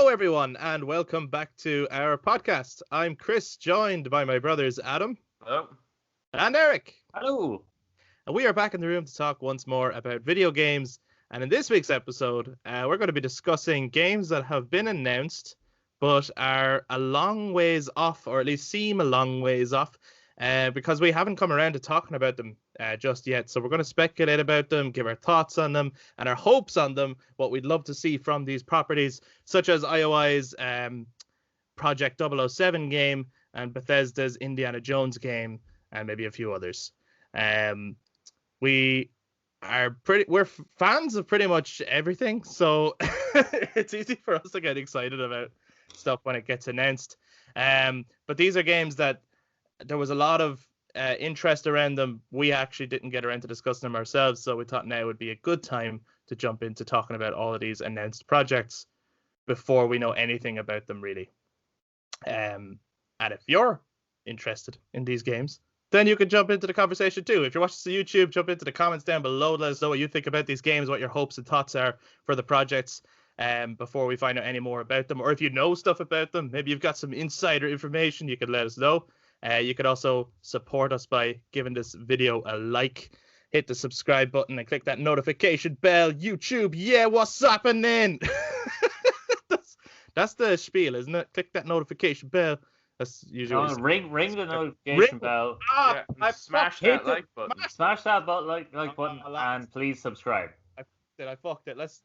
everyone, and welcome back to our podcast. I'm Chris, joined by my brothers Adam Hello. and Eric. Hello. And we are back in the room to talk once more about video games. And in this week's episode, we're going to be discussing games that have been announced but are a long ways off, or at least seem a long ways off, because we haven't come around to talking about them just yet. So we're going to speculate about them, give our thoughts on them, and our hopes on them, what we'd love to see from these properties, such as IOI's Project 007 game and Bethesda's Indiana Jones game, and maybe a few others. We're fans of pretty much everything, so it's easy for us to get excited about stuff when it gets announced. But these are games that there was a lot of interest around them. We actually didn't get around to discussing them ourselves, so we thought now would be a good time to jump into talking about all of these announced projects before we know anything about them, really. And if you're interested in these games, then you can jump into the conversation too. If you're watching the YouTube, jump into the comments down below. Let us know what you think about these games, what your hopes and thoughts are for the projects before we find out any more about them. Or if you know stuff about them, maybe you've got some insider information, you can let us know. You could also support us by giving this video a like, hit the subscribe button, and click that notification bell. YouTube, yeah, what's happening? that's the spiel, isn't it? Click that notification bell. That's usually ring the notification bell. I smash that like button. Smash that like button and please subscribe. I fucked it. Let's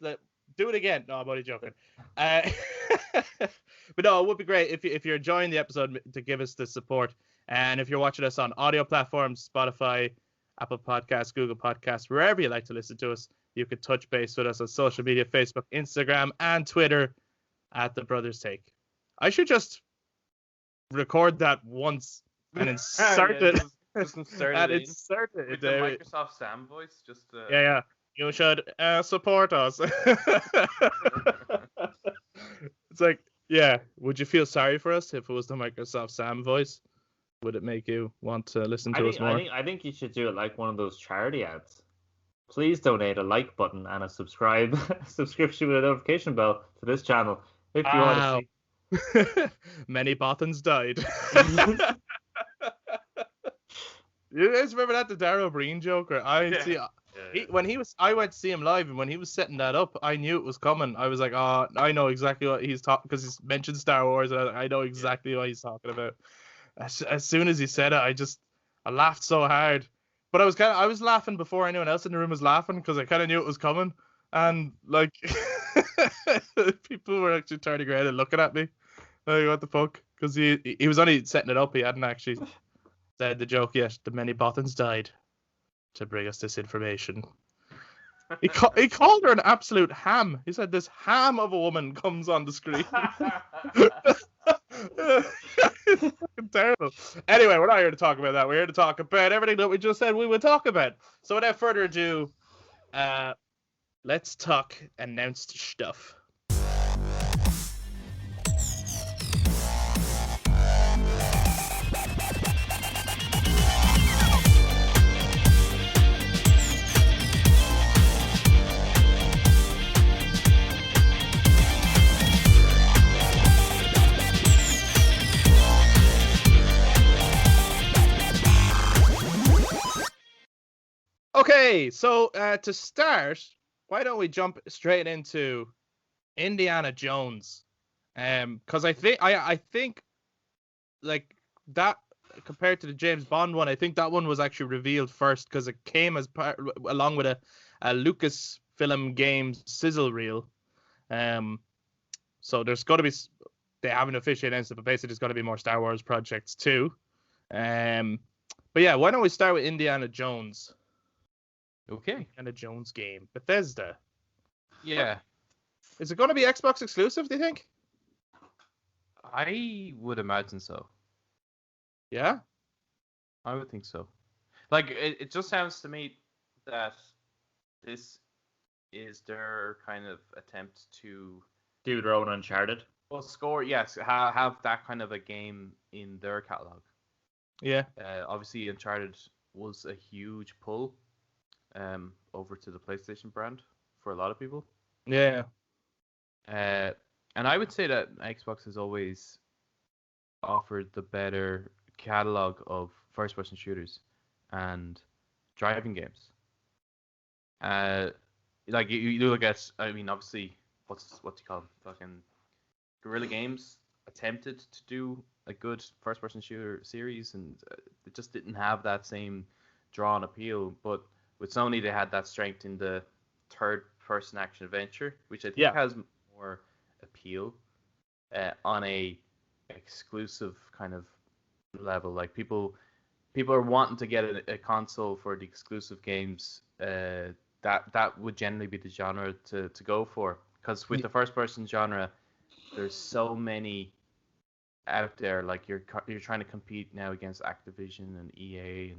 do it again. No, I'm only joking. But no, it would be great if you're enjoying the episode to give us the support. And if you're watching us on audio platforms, Spotify, Apple Podcasts, Google Podcasts, wherever you like to listen to us, you could touch base with us on social media, Facebook, Instagram, and Twitter at The Brothers Take. I should just record that once and insert it. Just insert and it insert it. with the Microsoft Sam voice. Just yeah. You should support us. It's like, yeah. Would you feel sorry for us if it was the Microsoft Sam voice? Would it make you want to listen to us more? I think you should do it like one of those charity ads. Please donate a like button and a subscription with a notification bell to this channel if you want to see. Many Bothans died. You guys remember that, the Darryl Breen joke? I went to see him live, and when he was setting that up, I knew it was coming. I was like, oh, I know exactly what he's talking, because he's mentioned Star Wars, and I know exactly what he's talking about. As soon as he said it, I laughed so hard. But I was laughing before anyone else in the room was laughing, because I kind of knew it was coming, and like people were actually turning around and looking at me, like, what the fuck? Because he was only setting it up. He hadn't actually said the joke yet. The many Bothans died to bring us this information. He called her an absolute ham. He said this ham of a woman comes on the screen. It's fucking terrible. Anyway, we're not here to talk about that. We're here to talk about everything that we just said we would talk about. So without further ado, let's talk announced stuff. Okay, so to start, why don't we jump straight into Indiana Jones? Because I think like that, compared to the James Bond one, I think that one was actually revealed first, because it came as along with a Lucasfilm Games sizzle reel. So there's got to be, they haven't officially announced it, but basically there's got to be more Star Wars projects too. But yeah, why don't we start with Indiana Jones? Okay. Indiana Jones game, Bethesda. Yeah. Is it going to be Xbox exclusive, do you think? I would imagine so. Yeah? I would think so. Like, it just sounds to me that this is their kind of attempt to Do their own Uncharted. well score, yes, have that kind of a game in their catalog. Yeah. Obviously, Uncharted was a huge pull over to the PlayStation brand for a lot of people. Yeah. And I would say that Xbox has always offered the better catalog of first-person shooters and driving games. Uh, like you look at, I mean, obviously, what you call them? Fucking Guerrilla Games attempted to do a good first-person shooter series, and it just didn't have that same draw and appeal. But with Sony, they had that strength in the third-person action adventure, which I think Yeah. has more appeal on a exclusive kind of level. Like people are wanting to get a console for the exclusive games. That would generally be the genre to go for. Because with the first person genre, there's so many out there. Like you're trying to compete now against Activision and EA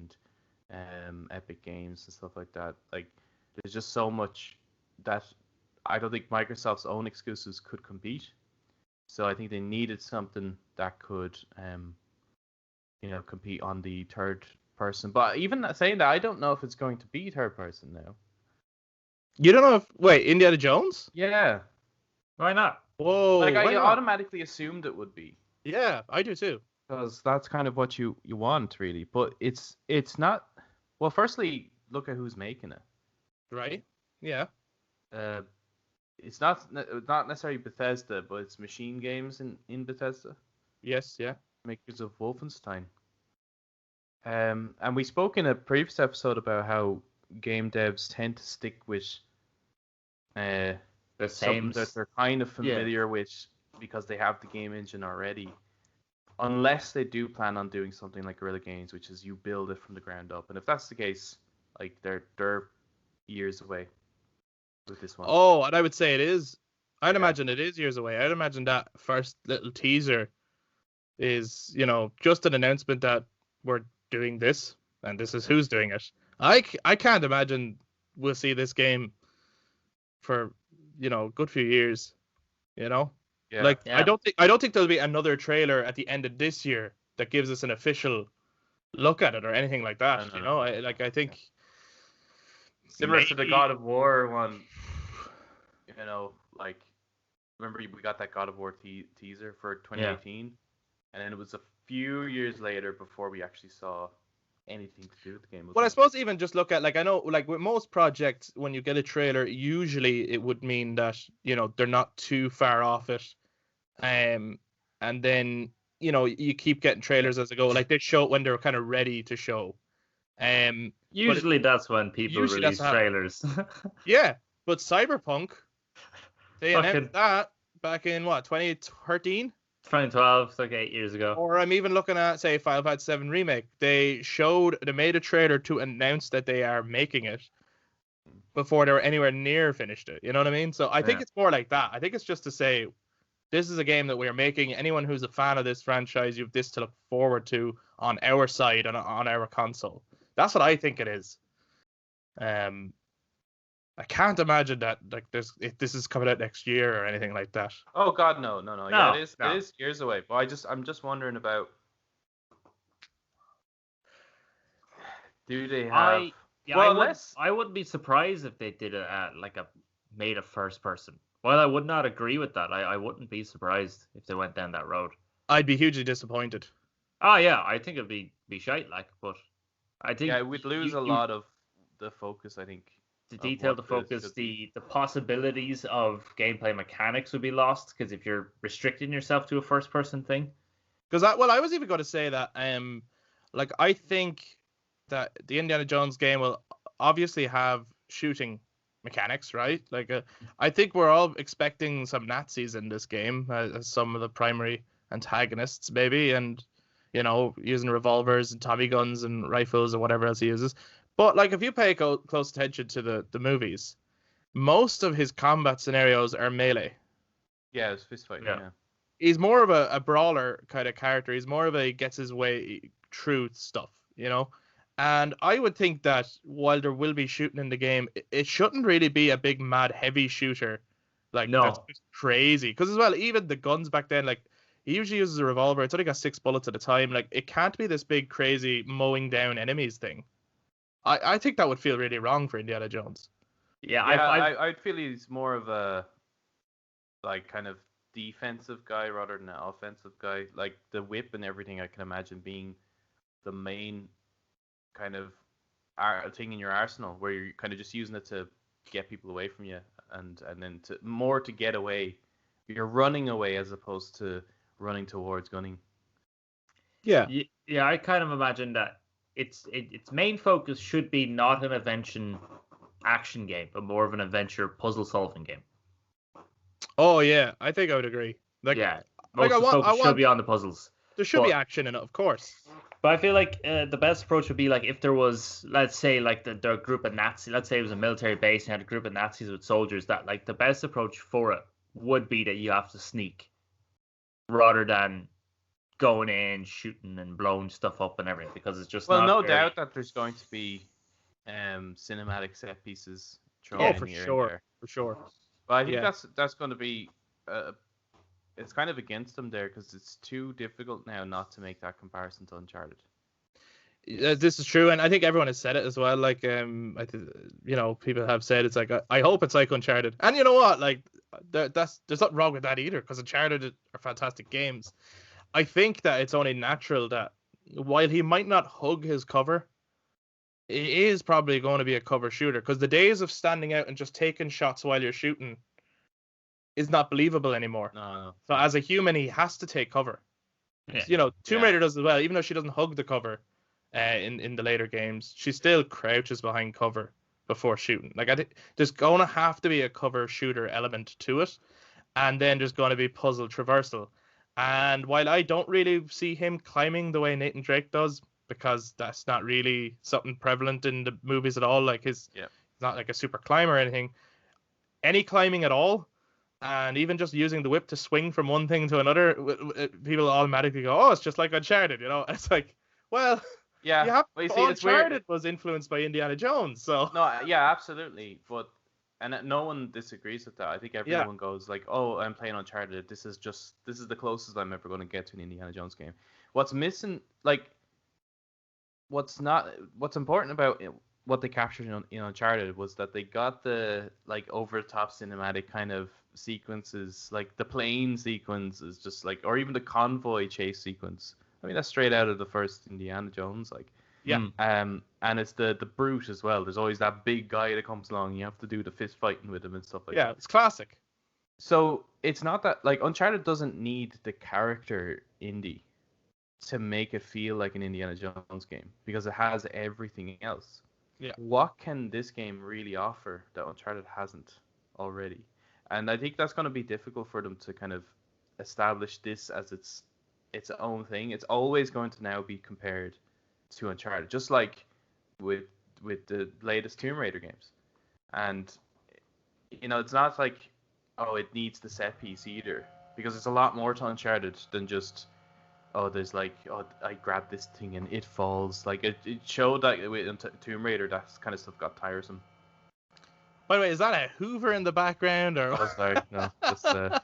and Epic Games and stuff like that. Like there's just so much that I don't think Microsoft's own exclusives could compete. So I think they needed something that could compete on the third person. But even saying that, I don't know if it's going to be third person now. You don't know if Indiana Jones? Yeah. Why not? Whoa. Like why I not? automatically assumed it would be. Yeah, I do too. Because that's kind of what you want, really. But it's not. Well, firstly, look at who's making it. Right? Yeah. It's not necessarily Bethesda, but it's Machine Games in Bethesda. Yes, yeah. Makers of Wolfenstein. And we spoke in a previous episode about how game devs tend to stick with The something same. that they're kind of familiar with because they have the game engine already. Unless they do plan on doing something like Guerrilla Games, which is you build it from the ground up. And if that's the case, like they're years away with this one. Oh, and I would say it is. I'd imagine it is years away. I'd imagine that first little teaser is, just an announcement that we're doing this and this is who's doing it. I can't imagine we'll see this game for, a good few years, Yeah. I don't think there'll be another trailer at the end of this year that gives us an official look at it or anything like that. No. I think similar to the God of War one, like remember we got that God of War teaser for 2018, and then it was a few years later before we actually saw anything to do with the game. Well, I suppose even just look at, I know, with most projects, when you get a trailer, usually it would mean that, they're not too far off it. And then, you keep getting trailers as they go. Like, they show it when they're kind of ready to show. Usually that's when people release trailers. Yeah, but Cyberpunk, they announced that back in, 2013? 2012, like 8 years ago. Or I'm even looking at, say, Final Fantasy 7 Remake. They made a trailer to announce that they are making it before they were anywhere near finished it. You know what I mean? So I think it's more like that. I think it's just to say, this is a game that we are making. Anyone who's a fan of this franchise, you have this to look forward to on our side and on our console. That's what I think it is. I can't imagine that this is coming out next year or anything like that. Oh God, no. Yeah, it is years away. But I'm just wondering about. Do they have? I wouldn't be surprised if they did made a first person. While I would not agree with that, I wouldn't be surprised if they went down that road. I'd be hugely disappointed. Oh yeah, I think it'd be shite, but I think we'd lose a lot of the focus. I think. The detail, the focus, the possibilities of gameplay mechanics would be lost because if you're restricting yourself to a first-person thing. Because I was even going to say that, I think that the Indiana Jones game will obviously have shooting mechanics, right? I think we're all expecting some Nazis in this game as some of the primary antagonists, maybe, and using revolvers and Tommy guns and rifles or whatever else he uses. But if you pay close attention to the movies, most of his combat scenarios are melee. Yeah, it's fist fighting. Yeah. He's more of a brawler kind of character. He's more of a gets his way through stuff, And I would think that while there will be shooting in the game, it shouldn't really be a big mad heavy shooter. That's just crazy. Because as well, even the guns back then, he usually uses a revolver. It's only got 6 bullets at a time. It can't be this big crazy mowing down enemies thing. I think that would feel really wrong for Indiana Jones. Yeah, I'd feel he's more of a kind of defensive guy rather than an offensive guy. Like the whip and everything, I can imagine being the main kind of thing in your arsenal, where you're kind of just using it to get people away from you, and then to get away. You're running away as opposed to running towards gunning. Yeah. Yeah, I kind of imagine that its main focus should be not an adventure action game, but more of an adventure puzzle solving game. Oh yeah, I think I would agree. Like, yeah, like most of the focus should be on the puzzles. There should be action in it, of course. But I feel like the best approach would be like if there was, let's say, like the group of Nazis. Let's say it was a military base and had a group of Nazis with soldiers. That like the best approach for it would be that you have to sneak, rather than going in, shooting and blowing stuff up and everything, because it's just no doubt that there's going to be cinematic set pieces thrown in here and there. For sure. But I think that's going to be it's kind of against them there, because it's too difficult now not to make that comparison to Uncharted. This is true, and I think everyone has said it as well. Like, people have said it's like, I hope it's like Uncharted, and you know what? Like, there's nothing wrong with that either, because Uncharted are fantastic games. I think that it's only natural that while he might not hug his cover, it is probably going to be a cover shooter, because the days of standing out and just taking shots while you're shooting is not believable anymore. No. So as a human, he has to take cover. Yeah. Tomb Raider does as well, even though she doesn't hug the cover in the later games. She still crouches behind cover before shooting. Like, I think there's going to have to be a cover shooter element to it, and then there's going to be puzzle traversal. And while I don't really see him climbing the way Nathan Drake does, because that's not really something prevalent in the movies at all, like he's not like a super climber or anything, any climbing at all, and even just using the whip to swing from one thing to another, people automatically go, oh, it's just like Uncharted, It's like, well, yeah. Uncharted was influenced by Indiana Jones, so. No, yeah, absolutely. But no one disagrees with that. I think everyone goes like, "Oh, I'm playing Uncharted. This is the closest I'm ever going to get to an Indiana Jones game." What's missing, like, what's important about what they captured in Uncharted was that they got the like over the top cinematic kind of sequences, like the plane sequence is just like, or even the convoy chase sequence. I mean, that's straight out of the first Indiana Jones, like. Yeah. And it's the brute as well. There's always that big guy that comes along. You have to do the fist fighting with him and stuff like that. Yeah, it's classic. So it's not that, like, Uncharted doesn't need the character Indy to make it feel like an Indiana Jones game, because it has everything else. Yeah. What can this game really offer that Uncharted hasn't already? And I think that's going to be difficult for them to kind of establish this as its own thing. It's always going to now be compared to Uncharted, just like with the latest Tomb Raider games. And it's not like, oh, it needs the set piece either, because it's a lot more to Uncharted than just, oh, there's like, oh, I grabbed this thing and it falls. Like, it showed that with Tomb Raider, that kind of stuff got tiresome. By the way, is that a Hoover in the background, or? Oh, sorry, no. Just, For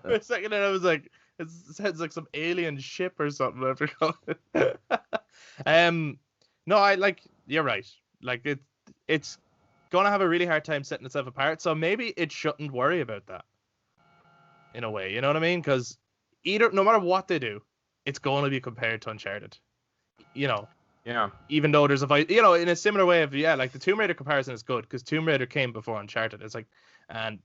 a second there, I was like, it sounds like some alien ship or something. I forgot. No, you're right. Like, it's gonna have a really hard time setting itself apart. So maybe it shouldn't worry about that. In a way, you know what I mean? Because no matter what they do, it's going to be compared to Uncharted. Yeah. Even though there's in a similar way of, like the Tomb Raider comparison is good, because Tomb Raider came before Uncharted. It's like, and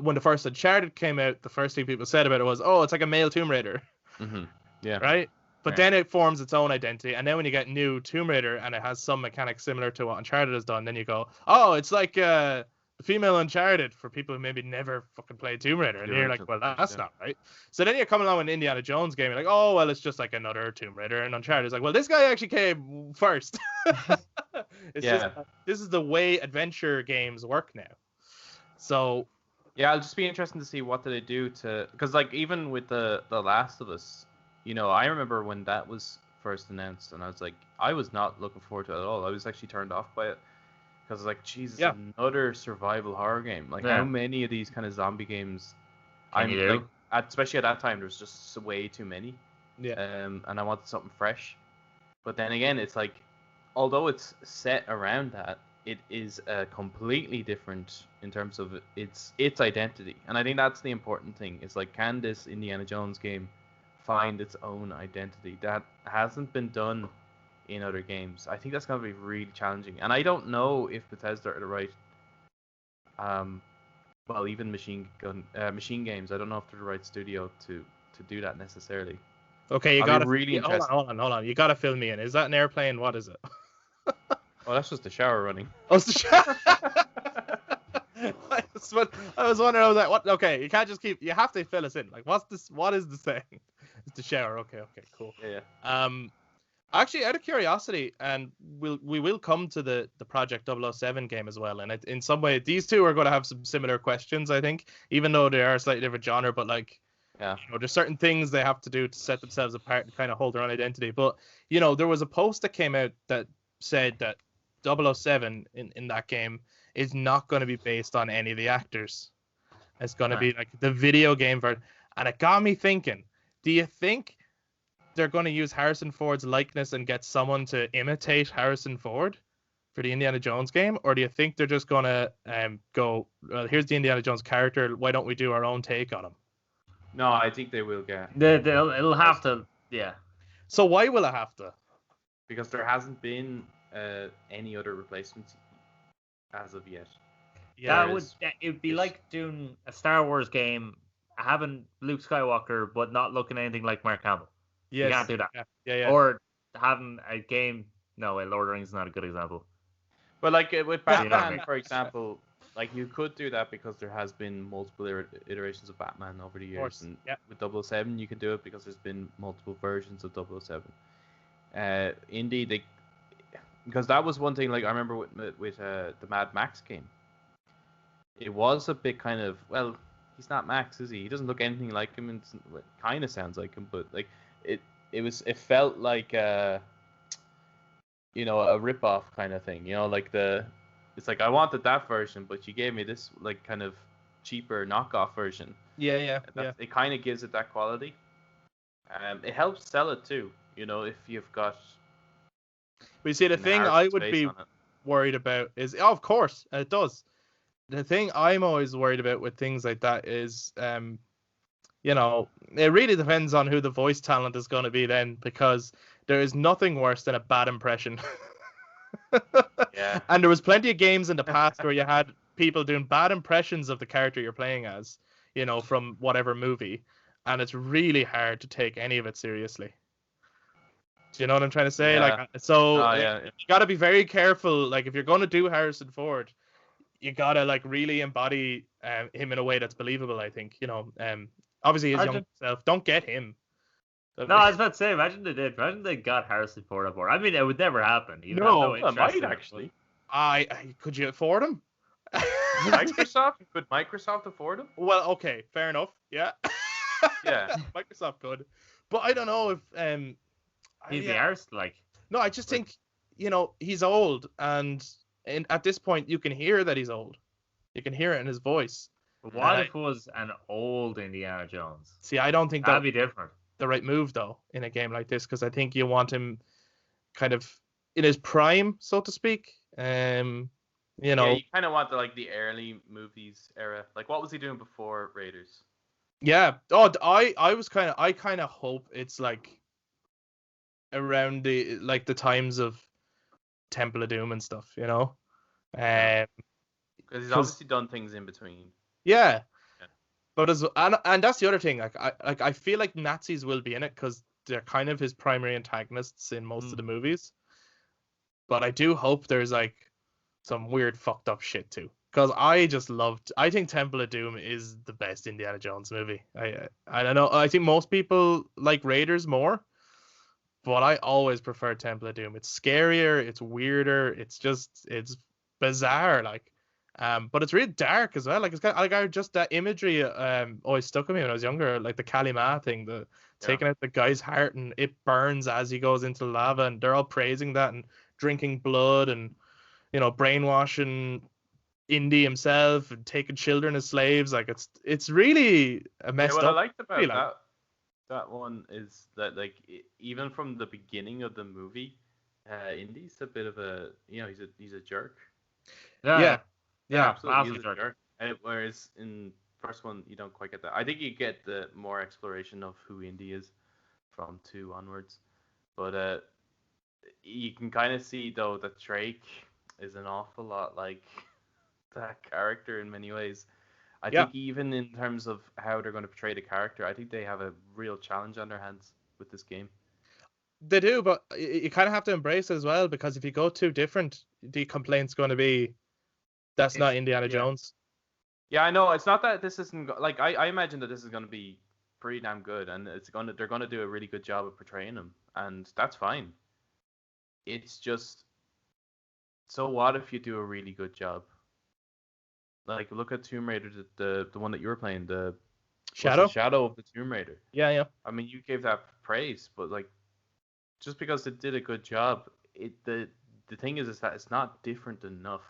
when the first Uncharted came out, the first thing people said about it was, oh, it's like a male Tomb Raider. Mm-hmm. Yeah. Right? But then it forms its own identity, and then when you get new Tomb Raider and it has some mechanics similar to what Uncharted has done, then you go, oh, it's like the female Uncharted for people who maybe never fucking played Tomb Raider. And you're like, well, that's not right. So then you're coming along with an Indiana Jones game, you're like, oh, well, it's just like another Tomb Raider. And Uncharted is like, well, this guy actually came first. Just, this is the way adventure games work now. So yeah, it'll just be interesting to see what do they do to, because like even with the Last of Us, I remember when that was first announced, and I was not looking forward to it at all. I was actually turned off by it, because like, Jesus, another survival horror game. Like, how many of these kind of zombie games? Especially at that time, there was just way too many. Yeah. And I wanted something fresh. But then again, it's like, although it's set around that, it is completely different in terms of its identity, and I think that's the important thing. Is like, can this Indiana Jones game find its own identity that hasn't been done in other games? I think that's going to be really challenging, and I don't know if Bethesda are the right, well, even machine games. I don't know if they're the right studio to do that necessarily. Okay, you I'll be gotta really interested. hold on. You gotta fill me in. Is that an airplane? What is it? Oh, that's just the shower running. Oh, it's the shower. I was wondering. I was like, what? Okay, you can't just keep. You have to fill us in. Like, what's this? What is the saying? It's the shower. Okay, cool. Yeah. Actually, out of curiosity, and we will come to the Project 007 game as well. And in some way, these two are going to have some similar questions, I think, even though they are a slightly different genre. But like, Yeah. there's certain things they have to do to set themselves apart and kind of hold their own identity. But there was a post that came out that said that 007 in that game is not going to be based on any of the actors. It's going to be like the video game version. And it got me thinking, do you think they're going to use Harrison Ford's likeness and get someone to imitate Harrison Ford for the Indiana Jones game? Or do you think they're just going to go, well, here's the Indiana Jones character, why don't we do our own take on him? No, I think they will get. It'll have to, yeah. So why will it have to? Because there hasn't been any other replacements as of yet. Yeah, it'd be like doing a Star Wars game, having Luke Skywalker but not looking anything like Mark Hamill. Yes. You can't do that. Yeah. Or having a game. No, Lord of the Rings is not a good example. But like with Batman, for example, like you could do that because there has been multiple iterations of Batman over the years, and with 007 you can do it because there's been multiple versions of 007. Indeed, because that was one thing. Like I remember with the Mad Max game, it was a bit kind of, well, he's not Max, is he? He doesn't look anything like him, and it kind of sounds like him, but like it felt like a rip-off kind of thing, like it's like I wanted that version, but you gave me this like kind of cheaper knockoff version. Yeah. It kind of gives it that quality. It helps sell it too, if you've got. But you see, the thing I would be worried about is, of course, it does. The thing I'm always worried about with things like that is, it really depends on who the voice talent is going to be then, because there is nothing worse than a bad impression. Yeah. And there was plenty of games in the past where you had people doing bad impressions of the character you're playing as, from whatever movie, and it's really hard to take any of it seriously. Do you know what I'm trying to say? Yeah. You got to be very careful. Like, if you're going to do Harrison Ford, you got to like really embody him in a way that's believable, I think. Obviously his young self. Don't get him. No, I was about to say, imagine they did. Imagine they got Harrison Ford on board. I mean, it would never happen. No, it might actually. Could you afford him? Could Microsoft afford him? Well, okay, fair enough. Yeah. Yeah. Microsoft could, but I don't know if he's the arse, like. No, I just think he's old, and at this point you can hear that he's old. You can hear it in his voice. But what if it was an old Indiana Jones? See, I don't think that'd be different. The right move though in a game like this, because I think you want him kind of in his prime, so to speak. Yeah, you kind of want the early movies era. Like, what was he doing before Raiders? Yeah. Oh, I kind of hope it's like around the times of Temple of Doom and stuff, because he's obviously done things in between. Yeah. But and that's the other thing. I feel like Nazis will be in it because they're kind of his primary antagonists in most of the movies. But I do hope there's like some weird fucked up shit too, because I think Temple of Doom is the best Indiana Jones movie. I don't know. I think most people like Raiders more, but I always prefer Temple of Doom. It's scarier, it's weirder, it's bizarre, like. But it's really dark as well. Like, it's kind of, like, just that imagery always stuck with me when I was younger. Like the Kalima thing, taking out the guy's heart and it burns as he goes into lava, and they're all praising that and drinking blood and brainwashing Indy himself and taking children as slaves. Like, it's really a messed up. What I liked about that one is that, like, even from the beginning of the movie, Indy's a bit of a he's a jerk. Yeah. Yeah, absolutely. massive He's a jerk. jerk. Whereas in first one, you don't quite get that. I think you get the more exploration of who Indy is from 2 onwards. But you can kind of see though that Drake is an awful lot like that character in many ways. I Yeah. think even in terms of how they're going to portray the character, I think they have a real challenge on their hands with this game. They do, but you kind of have to embrace it as well, because if you go too different, the complaint's going to be that's not Indiana Yeah. Jones. Yeah, I know. It's not that this isn't like I imagine that this is going to be pretty damn good, and they're going to do a really good job of portraying him, and that's fine. It's just, so what if you do a really good job? Like look at Tomb Raider, the one that you were playing, the Shadow? Shadow of the Tomb Raider. Yeah. I mean, you gave that praise, but like just because it did a good job, the thing is that it's not different enough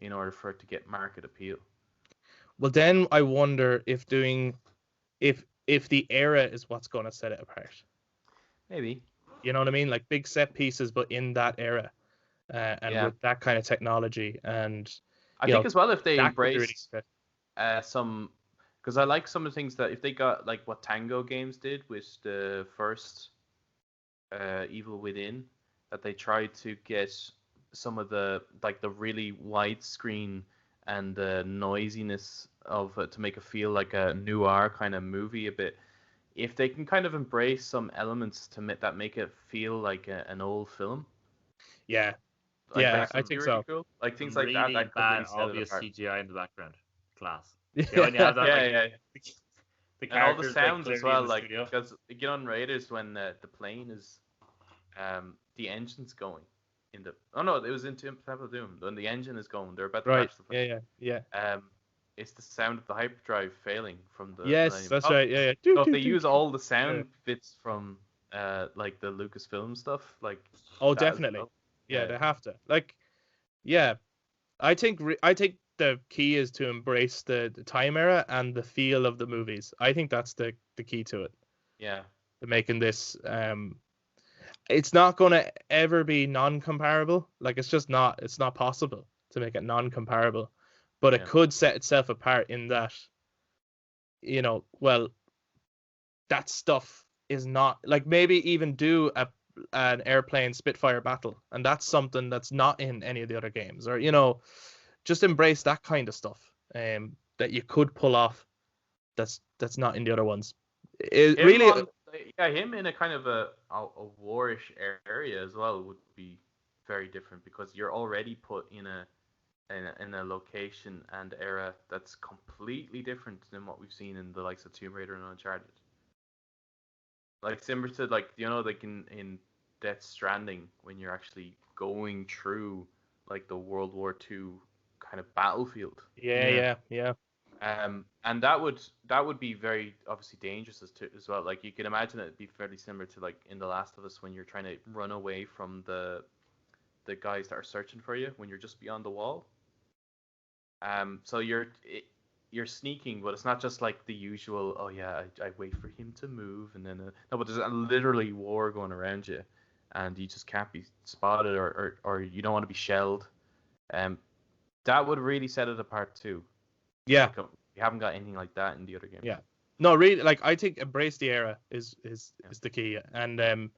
in order for it to get market appeal. Well, then I wonder if the era is what's going to set it apart. Maybe. You know what I mean? Like big set pieces, but in that era, and with that kind of technology, and I think as well if they that could be embraced some, because I like some of the things that if they got like what Tango Games did with the first Evil Within, that they tried to get some of the like the really widescreen and the noisiness of it to make it feel like a noir kind of movie a bit. If they can kind of embrace some elements to make it feel like an old film, Yeah, like yeah, that I could be think really so. cool. Like things Some like that, really that could bad, really set it obvious apart. CGI in the background. Class. Yeah, when you have that, Yeah. the And all the characters sounds like as clearly in well, the like studio. because you get on Raiders when the plane is, the engine's going in the. Oh no, it was in Temple of Doom when the engine is going. They're about to Right. crash the plane. Yeah. It's the sound of the hyperdrive failing from the Yes, Millennium that's Falcon. right. Yeah. So if they use all the Yeah. sound bits from like the Lucasfilm stuff, like Oh, that as definitely. well. Yeah, they have to. Like, yeah, I think the key is to embrace the time era and the feel of the movies. I think that's the key to it. Yeah. To making this it's not going to ever be non-comparable. Like it's not possible to make it non-comparable. But it could set itself apart in that, well, that stuff is not like, maybe even do an airplane Spitfire battle, and that's something that's not in any of the other games, or just embrace that kind of stuff that you could pull off that's not in the other ones. Him in a kind of a warish area as well would be very different, because you're already put in a location and era that's completely different than what we've seen in the likes of Tomb Raider and Uncharted. Like similar to like in Death Stranding, when you're actually going through like the World War II kind of battlefield. Yeah. And that would be very obviously dangerous as well. Like you can imagine it'd be fairly similar to like in The Last of Us when you're trying to run away from the guys that are searching for you when you're just beyond the wall. So you're sneaking, but it's not just like the usual. Oh yeah, I wait for him to move, and then no, but there's literally war going around you, and you just can't be spotted, or you don't want to be shelled. That would really set it apart too. Yeah. Like, we haven't got anything like that in the other games. Yeah. No, really, like I think embrace the era is the key, and then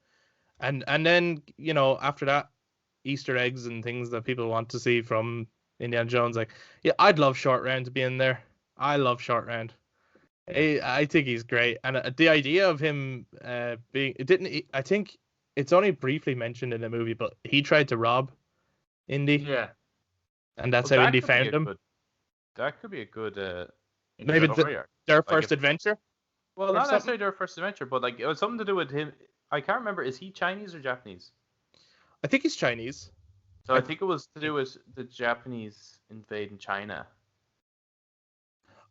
after that, Easter eggs and things that people want to see from Indiana Jones. Like, yeah, I'd love Short Round to be in there. I love Short Round. I think he's great, and the idea of him I think it's only briefly mentioned in the movie, but he tried to rob Indy. Yeah. And that's how Indy found him. That could be a good maybe their first adventure. Well, not necessarily their first adventure, but like it was something to do with him. I can't remember. Is he Chinese or Japanese? I think he's Chinese. So I think it was to do with the Japanese invading China.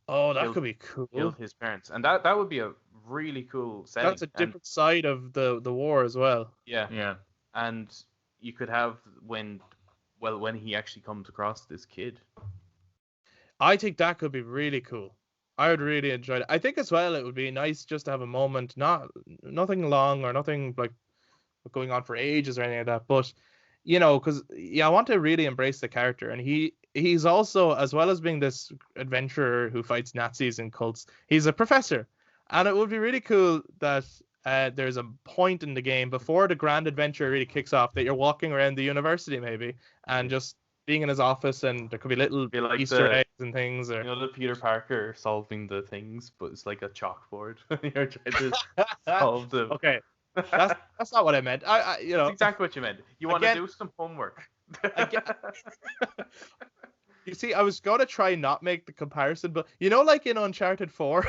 Oh, that could be cool. Killed his parents, and that would be a really cool setting. That's a different side of the war as well. Yeah. And you could have when he actually comes across this kid. I think that could be really cool. I would really enjoy it. I think as well it would be nice just to have a moment, nothing long or nothing like going on for ages or anything like that, but because I want to really embrace the character, and he's also, as well as being this adventurer who fights Nazis and cults, he's a professor, and it would be really cool that there's a point in the game before the grand adventure really kicks off that you're walking around the university maybe and just being in his office, and there could be little like Easter eggs and things, or the Peter Parker solving the things, but it's like a chalkboard. You're trying to solve them. Okay, that's not what I meant. I That's exactly what you meant. You want to do some homework. You see, I was gonna try not make the comparison, but like in Uncharted 4.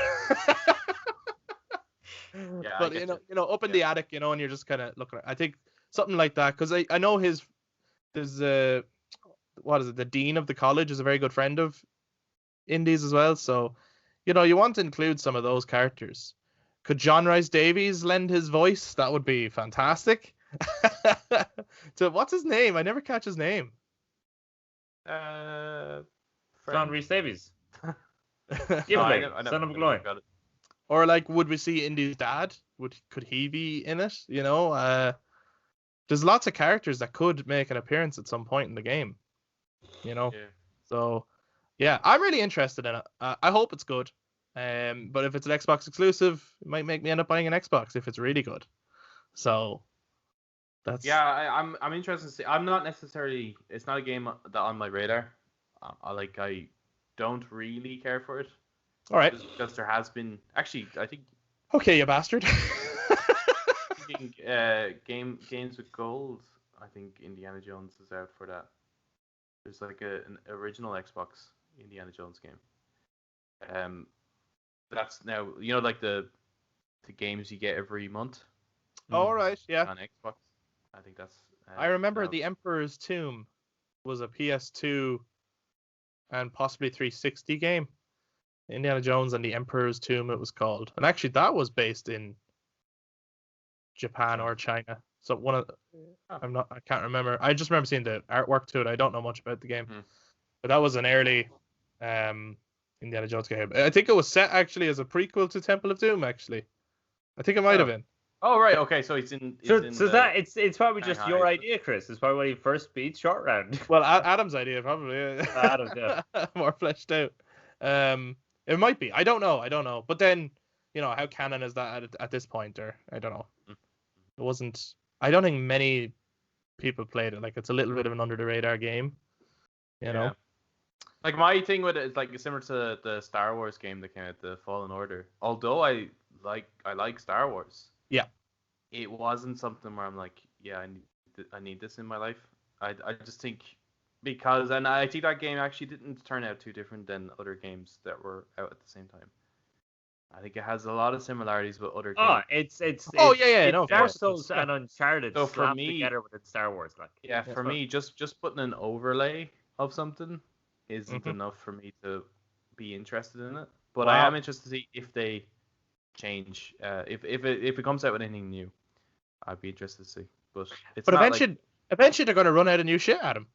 Yeah, but up in the attic, and you're just kind of looking at. I think something like that, because I know there's what is it? The dean of the college is a very good friend of Indy's as well. So, you want to include some of those characters. Could John Rhys Davies lend his voice? That would be fantastic. So what's his name? I never catch his name. John Rhys Davies. Son of Glory. Or would we see Indy's dad? Could he be in it? There's lots of characters that could make an appearance at some point in the game. Yeah. So yeah, I'm really interested in it. I hope it's good. But if it's an Xbox exclusive, it might make me end up buying an Xbox if it's really good. So that's I'm interested to see. I'm not necessarily. It's not a game that on my radar. I don't really care for it. All right. Just because there has been actually, I think. Okay, you bastard. Games with gold. I think Indiana Jones is out for that. There's an original Xbox Indiana Jones game. That's now the games you get every month. All right, yeah. On Xbox, I think that's. I remember The Emperor's Tomb was a PS2 and possibly 360 game. Indiana Jones and the Emperor's Tomb, it was called, and actually that was based in Japan or China. So I can't remember. I just remember seeing the artwork to it. I don't know much about the game, but that was an early Indiana Jones game. I think it was set actually as a prequel to Temple of Doom. Actually, I think it might have been. Oh right, okay. So it's in. It's probably just your idea, Chris. It's probably when he first beat Short Round. Well, Adam's idea probably. Adam's, yeah. More fleshed out. It might be. I don't know. But then, how canon is that at this point? Or I don't know. It wasn't. I don't think many people played it. It's a little bit of an under the radar game. Yeah. My thing with it is similar to the Star Wars game that came out, the Fallen Order. Although I like Star Wars. Yeah. It wasn't something where I'm I need this in my life. I just think because, and I think that game actually didn't turn out too different than other games that were out at the same time. I think it has a lot of similarities with other games. Oh, it's Dark Souls and Uncharted slapped together with Star Wars. For me, just putting an overlay of something isn't enough for me to be interested in it. But I am interested to see if they change. If it comes out with anything new, I'd be interested to see. But eventually they're going to run out of new shit, Adam.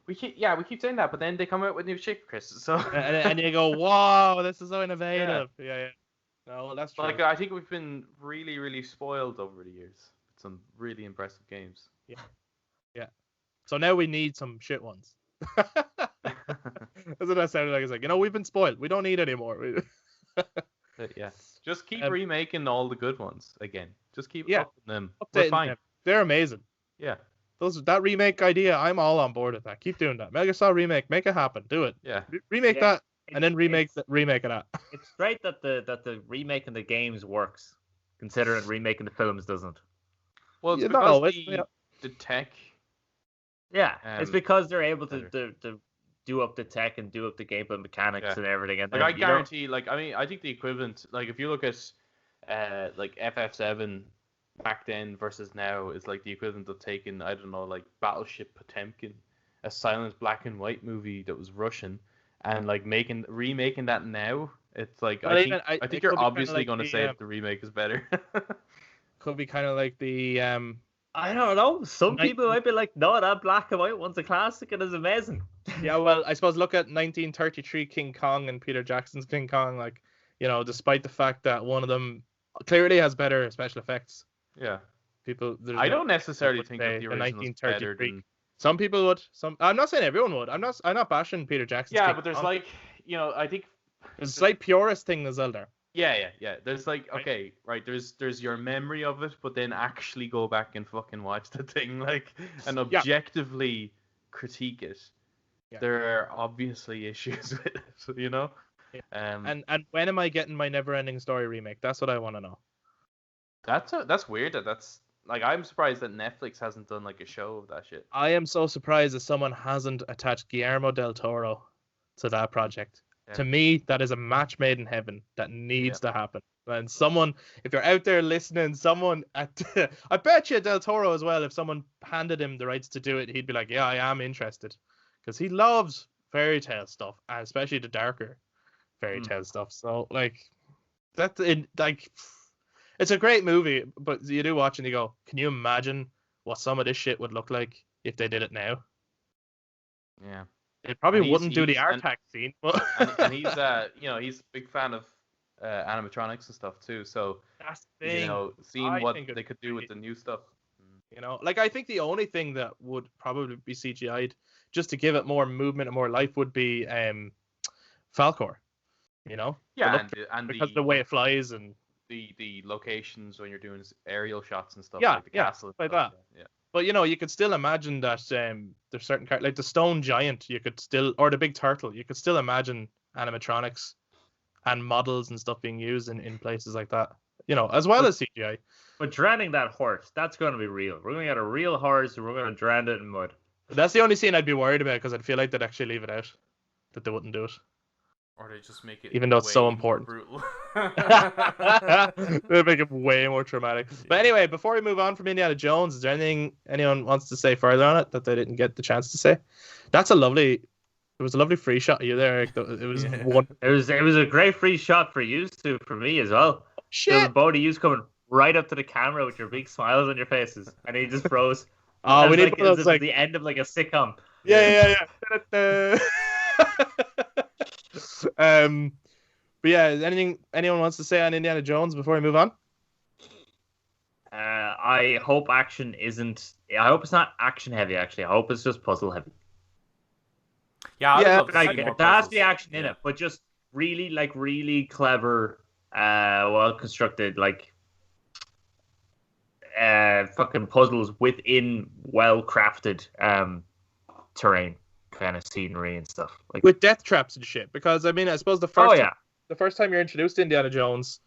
We keep saying that, but then they come out with new shit, Chris. So and you go, wow, this is so innovative. Yeah. No, well, that's true. I think we've been really, really spoiled over the years with some really impressive games. Yeah. So now we need some shit ones. That's what that sounded like. It's we've been spoiled. We don't need any more. Yeah. Just keep remaking all the good ones again. Just keep upping them. We're fine. They're amazing. Yeah. That remake idea, I'm all on board with that. Keep doing that. Megastar remake, make it happen. Do it. Yeah. Remake that, and then remake of that. It's great that the remaking the games works, considering remaking the films doesn't. Well, it's because the tech. Yeah, it's because they're able to do up the tech and do up the gameplay mechanics and everything. And I guarantee, I think the equivalent, if you look at FF7 back then versus now, is the equivalent of taking, I don't know, Battleship Potemkin, a silent black and white movie that was Russian, and remaking that now. It's I think you're obviously going to say that the remake is better. Could be kind of like the I don't know. Some people might be like, no, that black and white one's a classic and is amazing. Yeah, well, I suppose look at 1933 King Kong and Peter Jackson's King Kong. Despite the fact that one of them clearly has better special effects. Yeah. People, I don't necessarily would think say that the the original's better 1933. than. Some people would. I'm not saying everyone would. I'm not bashing Peter Jackson's Yeah, King but there's Kong. like, I think. There's a slight purist thing as well there. Yeah. There's like, Right. okay, right. There's your memory of it, but then actually go back and fucking watch the thing, like, and objectively critique it. Yeah. There are obviously issues with it, Yeah. And when am I getting my Never-Ending Story remake? That's what I want to know. that's weird. That's like, I'm surprised that Netflix hasn't done like a show of that shit. I am so surprised that someone hasn't attached Guillermo del Toro to that project. Yeah. To me, that is a match made in heaven that needs to happen. And someone, if you're out there listening, someone I bet you Del Toro as well, if someone handed him the rights to do it, he'd be like, yeah, I am interested. Because he loves fairy tale stuff, and especially the darker fairy tale stuff. So, like, it's a great movie, but you do watch and you go, can you imagine what some of this shit would look like if they did it now? Yeah. It probably And wouldn't do the Artax scene, but and he's he's a big fan of animatronics and stuff too. So that's the thing. Seeing what they could do with the new stuff. Like, I think the only thing that would probably be CGI'd just to give it more movement and more life would be Falcor. Yeah, and because the way it flies and the locations when you're doing aerial shots and stuff, Yeah, like the castle like stuff. that. Yeah. But you could still imagine that there's certain like the stone giant, you could still, or the big turtle, you could still imagine animatronics and models and stuff being used in places like that. As well as CGI. But drowning that horse, that's going to be real. We're going to get a real horse and we're going to drown it in mud. That's the only scene I'd be worried about, because I'd feel like they'd actually leave it out, that they wouldn't do it. Or they just make it, even though it's so important. Brutal. They make it way more traumatic. But anyway, before we move on from Indiana Jones, is there anything anyone wants to say further on it that they didn't get the chance to say? It was a lovely free shot of you there, Eric. It was one. It was a great free shot for you two, for me as well. Shit. There were both of you coming right up to the camera with your big smiles on your faces, and he just froze. Oh, we need one of those, like the end of like a sitcom. Yeah. But yeah, anything anyone wants to say on Indiana Jones before we move on? I hope action isn't. I hope it's not action heavy. Actually, I hope it's just puzzle heavy. Yeah, like there has to be action in it, but just really clever, well constructed, like fucking puzzles within well crafted terrain, kind of scenery and stuff, like with death traps and shit. Because I mean, I suppose the first time you're introduced to Indiana Jones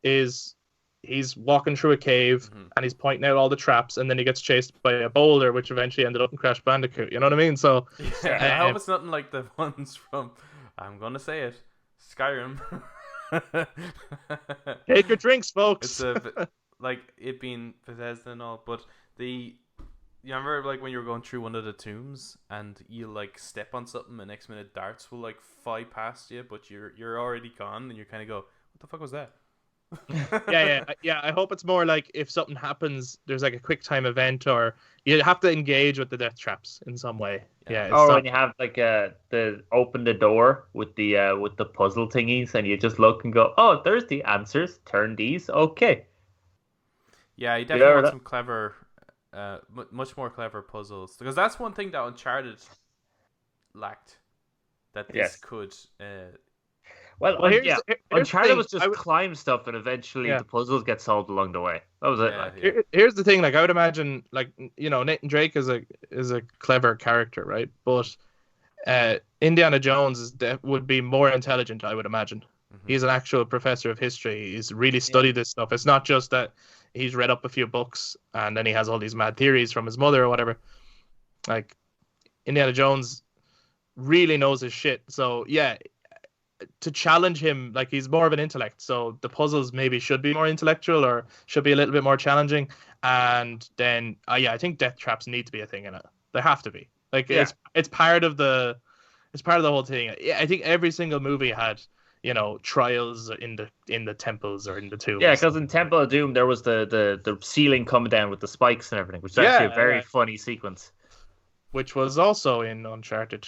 is he's walking through a cave and he's pointing out all the traps, and then he gets chased by a boulder, which eventually ended up in Crash Bandicoot. You know what I mean? So I hope it's nothing like the ones from, I'm gonna say it, Skyrim. Take your drinks, folks. It's like it being Bethesda and all, but you remember like when you were going through one of the tombs and you like step on something, and next minute darts will like fly past you, but you're already gone, and you kind of go, what the fuck was that? yeah. I hope it's more like if something happens, there's like a quick time event, or you have to engage with the death traps in some way. Yeah. Or when you have like open the door with the puzzle thingies, and you just look and go, oh, there's the answers. Turn these. Okay. Yeah, you definitely want some clever, much more clever puzzles, because that's one thing that Uncharted lacked. That this could. Well, Uncharted was just climb stuff, and eventually the puzzles get solved along the way. That was it. Here's the thing: like I would imagine, like Nathan Drake is a clever character, right? But Indiana Jones would be more intelligent, I would imagine. Mm-hmm. He's an actual professor of history. He's really studied this stuff. It's not just that he's read up a few books and then he has all these mad theories from his mother or whatever. Like Indiana Jones really knows his shit. So yeah. To challenge him, like he's more of an intellect, so the puzzles maybe should be more intellectual or should be a little bit more challenging. And then I think death traps need to be a thing in it. They have to be. Like it's part of the whole thing. I think every single movie had trials in the temples or in the tombs. Yeah, because in Temple of Doom there was the ceiling coming down with the spikes and everything, which is actually a very funny sequence. Which was also in Uncharted.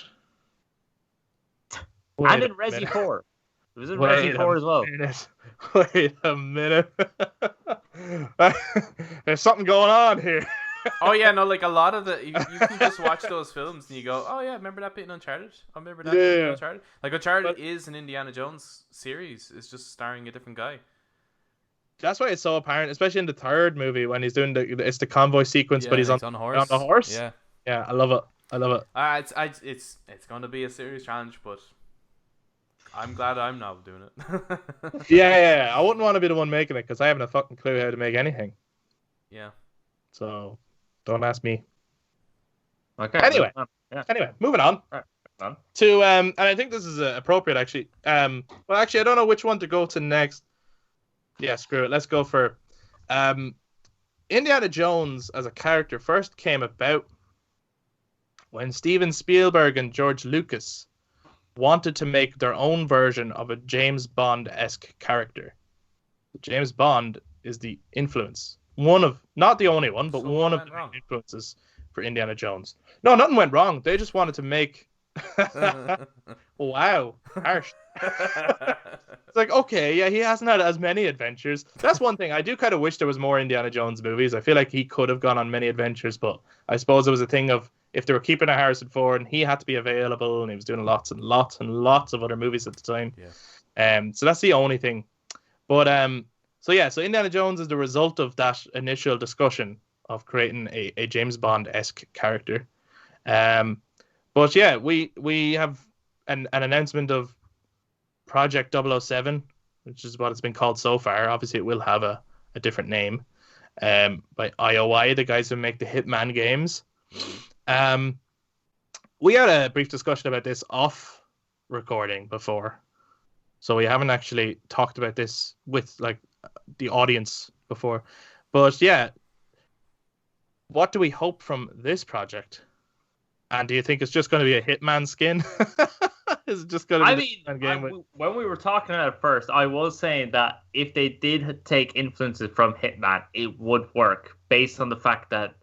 And in Resi 4. It was in Resi 4 as well. Wait a minute. There's something going on here. Oh yeah, no, like a lot of you can just watch those films and you go, oh yeah, remember that bit in Uncharted? I remember that bit in Uncharted. Like Uncharted is an Indiana Jones series. It's just starring a different guy. That's why it's so apparent, especially in the third movie when he's doing it's the convoy sequence, but he's on the the horse. Yeah, yeah, I love it. I love it. It's going to be a serious challenge, but I'm glad I'm not doing it. yeah. I wouldn't want to be the one making it because I haven't a fucking clue how to make anything. Yeah. So don't ask me. Okay. Anyway, moving on. Right. To and I think this is appropriate actually. Well, actually, I don't know which one to go to next. Yeah, screw it. Let's go for Indiana Jones as a character first came about when Steven Spielberg and George Lucas wanted to make their own version of a James Bond-esque character. James Bond is the influence. One of, not the only one, but So one what of the went main influences for Indiana Jones. No, nothing went wrong. They just wanted to make... Wow, harsh. It's like, okay, yeah, he hasn't had as many adventures. That's one thing. I do kind of wish there was more Indiana Jones movies. I feel like he could have gone on many adventures, but I suppose it was a thing of if they were keeping a Harrison Ford and he had to be available and he was doing lots and lots and lots of other movies at the time. Yeah. So that's the only thing. But so Indiana Jones is the result of that initial discussion of creating a James Bond-esque character. But yeah, we have an announcement of Project 007, which is what it's been called so far. Obviously, it will have a different name by IOI, the guys who make the Hitman games. We had a brief discussion about this off recording before, so we haven't actually talked about this with like the audience before. But yeah, what do we hope from this project? And do you think it's just going to be a Hitman skin? Is it just going to be a game? When we were talking about it first, I was saying that if they did take influences from Hitman, it would work based on the fact that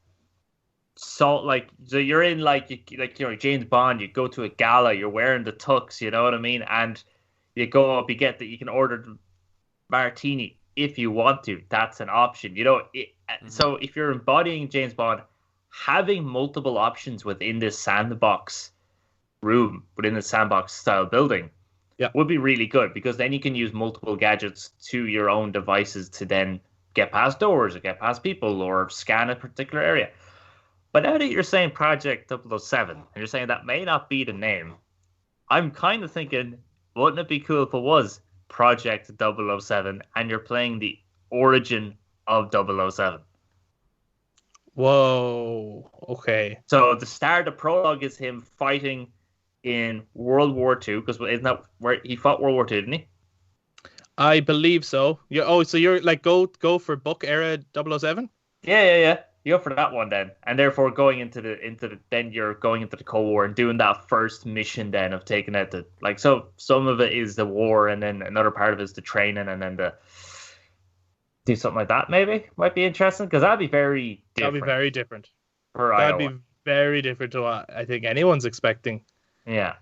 so you're in James Bond, you go to a gala, you're wearing the tux, you know what I mean, and you go up, you can order the martini if you want to. That's an option, So if you're embodying James Bond, having multiple options within this sandbox room, within the sandbox style building, would be really good, because then you can use multiple gadgets to your own devices to then get past doors or get past people or scan a particular area. But now that you're saying Project 007, and you're saying that may not be the name, I'm kind of thinking, wouldn't it be cool if it was Project 007 and you're playing the origin of 007? Whoa, okay. So the start, the prologue is him fighting in World War II, because isn't that where he fought World War II, didn't he? I believe so. Yeah. Oh, so you're like go for book era 007? Yeah. You go for that one then, and therefore going into the then you're going into the Cold War and doing that first mission then of taking out so some of it is the war, and then another part of it is the training, and then do something like that. Maybe might be interesting, because that'd be very different. That'd be very different. That'd be very different to what I think anyone's expecting. Yeah.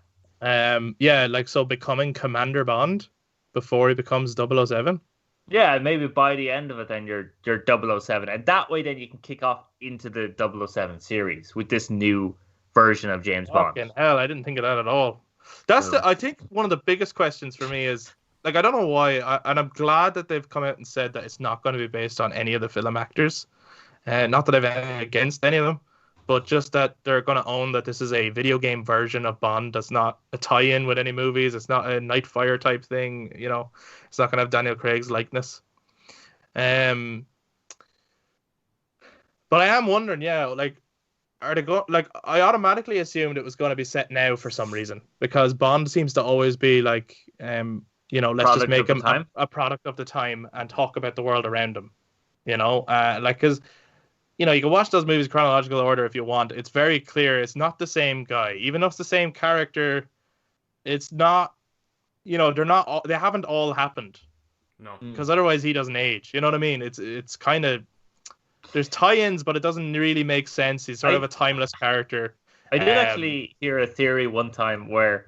So becoming Commander Bond before he becomes 007. Yeah, maybe by the end of it, then you're 007, and that way, then you can kick off into the 007 series with this new version of James Bond. Fucking hell, I didn't think of that at all. That's I think one of the biggest questions for me is, like, I don't know why, and I'm glad that they've come out and said that it's not going to be based on any of the film actors. Not that I've anything against any of them, but just that they're going to own that this is a video game version of Bond that's not a tie-in with any movies. It's not a Nightfire type thing, It's not going to have Daniel Craig's likeness. But I am wondering, are they I automatically assumed it was going to be set now for some reason, because Bond seems to always be like, let's just make him a product of the time and talk about the world around him, because you can watch those movies in chronological order if you want. It's very clear it's not the same guy. Even though it's the same character, it's not, they haven't all happened. No. Because otherwise he doesn't age. You know what I mean? It's kind of, there's tie-ins, but it doesn't really make sense. He's sort of a timeless character. I did actually hear a theory one time where,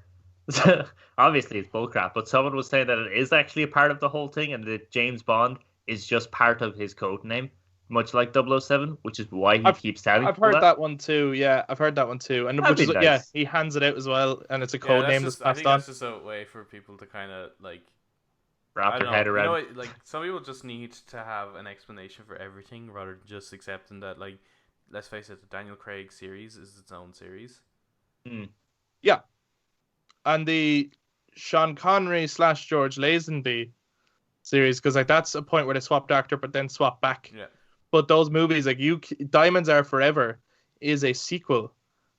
obviously it's bullcrap, but someone was saying that it is actually a part of the whole thing, and that James Bond is just part of his code name, much like 007, which is why he keeps telling I've people heard that one too. Yeah, I've heard that one too, and That'd which be is nice. he hands it out as well, and it's a Yeah, code that's name just, that's I passed think on. that's just a way for people to kind of like Wrap I their don't head know. around. You know what? Like some people just need to have an explanation for everything rather than just accepting that. Like, let's face it, the Daniel Craig series is its own series. Yeah, and the Sean Connery / George Lazenby series, because like that's a point where they swapped actor but then swapped back. Yeah. But those movies, like Diamonds Are Forever, is a sequel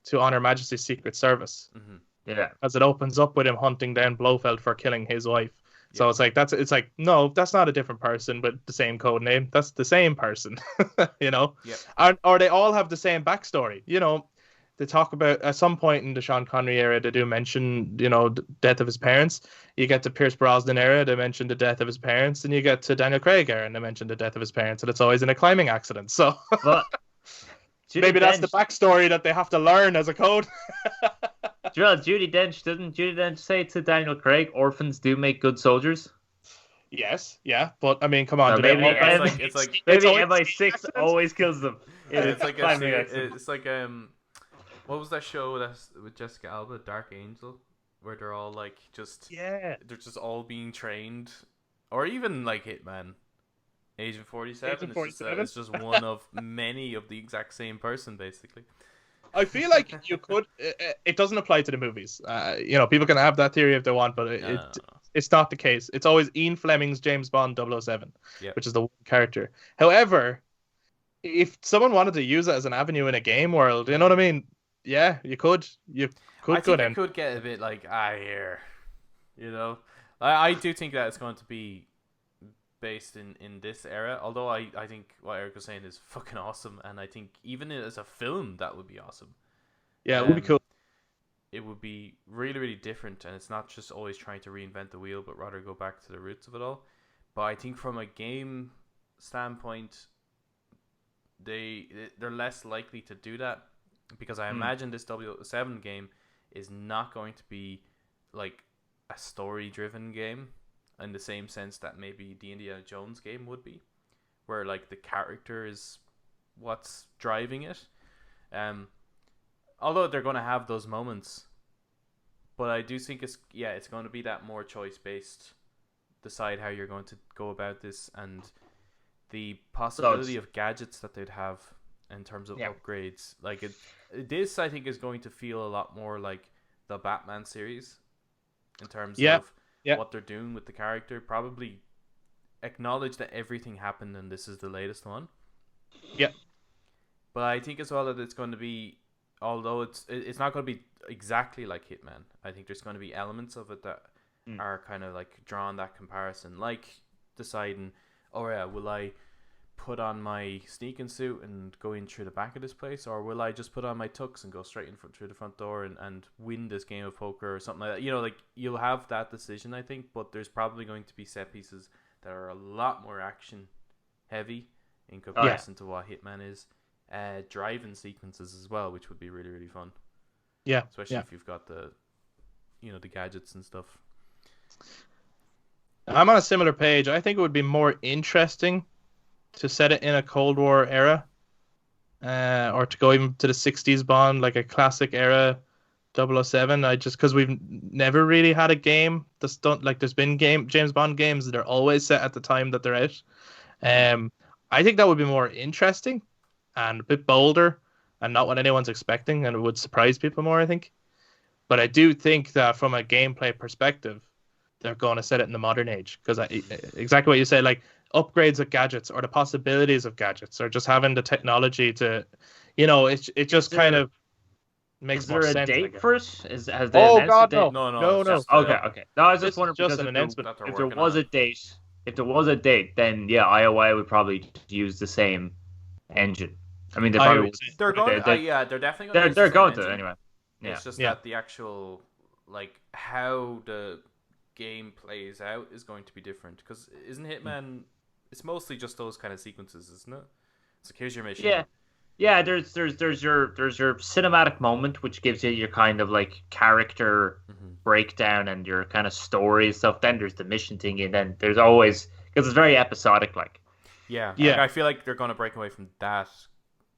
to On Her Majesty's Secret Service. Mm-hmm. Yeah. As it opens up with him hunting down Blofeld for killing his wife. So it's like no, that's not a different person, but the same code name. That's the same person, you know. Yeah. Or they all have the same backstory. You know, they talk about at some point in the Sean Connery era, they do mention the death of his parents. You get to Pierce Brosnan era, they mention the death of his parents, and you get to Daniel Craig era, and they mention the death of his parents, and it's always in a climbing accident. So But maybe that's the backstory that they have to learn as a code. Judi Dench say to Daniel Craig, orphans do make good soldiers? Yes, yeah, but I mean, come on. So maybe it's like maybe always MI6 always kills them. yeah, it's like climbing accident. it's like what was that show that's with Jessica Alba, Dark Angel, where they're all like just Yeah. they're just all being trained, or even like Hitman, Agent 47. Agent It's just, 47. it's just one of many of the exact same person, basically. I feel like you could. It doesn't apply to the movies. People can have that theory if they want, but No. it's not the case. It's always Ian Fleming's James Bond 007, Yep. which is the one character. However, if someone wanted to use it as an avenue in a game world, you know what I mean? Yeah, you could. You could I go think down. it could get a bit like here, I do think that it's going to be based in this era. Although I think what Eric was saying is fucking awesome, and I think even as a film that would be awesome. Yeah, it would be cool. It would be really, really different, and it's not just always trying to reinvent the wheel, but rather go back to the roots of it all. But I think from a game standpoint, they're less likely to do that, because I imagine this 007 game is not going to be like a story-driven game in the same sense that maybe the Indiana Jones game would be, where like the character is what's driving it. Although they're going to have those moments, but I do think it's going to be that more choice-based, decide how you're going to go about this, and the possibility of gadgets that they'd have in terms of upgrades. Like this I think is going to feel a lot more like the Batman series in terms of what they're doing with the character. Probably acknowledge that everything happened and this is the latest one. Yeah. But I think as well that it's going to be, although it's not going to be exactly like Hitman, I think there's going to be elements of it that are kind of like drawing that comparison, like deciding, will I put on my sneaking suit and go in through the back of this place, or will I just put on my tux and go straight through the front door and win this game of poker or something like that. Like you'll have that decision, I think, but there's probably going to be set pieces that are a lot more action heavy in comparison to what Hitman is. Driving sequences as well, which would be really, really fun. Yeah, especially if you've got the gadgets and stuff. I'm on a similar page. I think it would be more interesting to set it in a Cold War era, or to go even to the 60s Bond, like a classic era 007. Because we've never really had a game that's done, like there's been James Bond games that are always set at the time that they're out. I think that would be more interesting and a bit bolder and not what anyone's expecting, and it would surprise people more, I think. But I do think that from a gameplay perspective, they're going to set it in the modern age, because exactly what you say, like upgrades of gadgets or the possibilities of gadgets, or just having the technology to, it just kind of makes more sense. Is there a date for it? Has they oh announced God, a date? No. Okay. No, I was just wondering, just because an announcement. if there was a date, then IOI would probably use the same engine. I mean, they're definitely going. They're going to anyway. Yeah. It's just that the actual, like, how the game plays out is going to be different, because isn't Hitman? It's mostly just those kind of sequences, isn't it? It's like, here's your mission. Yeah. There's your cinematic moment, which gives you your kind of like character breakdown and your kind of story stuff. Then there's the mission thing, and then there's always because it's very episodic. Like, Yeah. Yeah. Like, I feel like they're going to break away from that.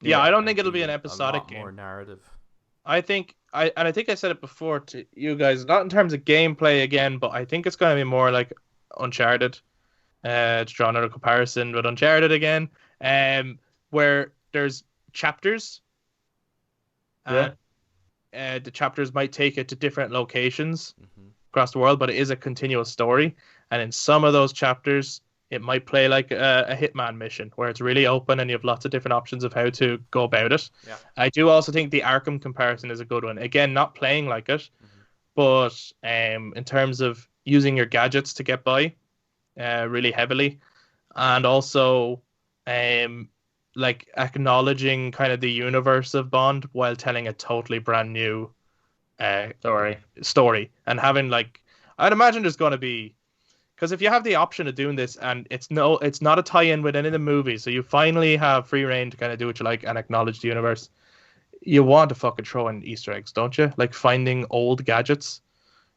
Yeah, I don't and think it'll be an a episodic lot game. more narrative. I think I think I said it before to you guys, not in terms of gameplay again, but I think it's going to be more like Uncharted. To draw another comparison with Uncharted again, where there's chapters, and the chapters might take it to different locations across the world, but it is a continuous story. And in some of those chapters, it might play like a Hitman mission, where it's really open and you have lots of different options of how to go about it. Yeah. I do also think the Arkham comparison is a good one. Again, not playing like it, but in terms of using your gadgets to get by, really heavily, and also like acknowledging kind of the universe of Bond while telling a totally brand new story, and having like, I'd imagine there's going to be, because if you have the option of doing this and it's not a tie-in with any of the movies, so you finally have free reign to kind of do what you like and acknowledge the universe, you want to fucking throw in Easter eggs, don't you? Like finding old gadgets,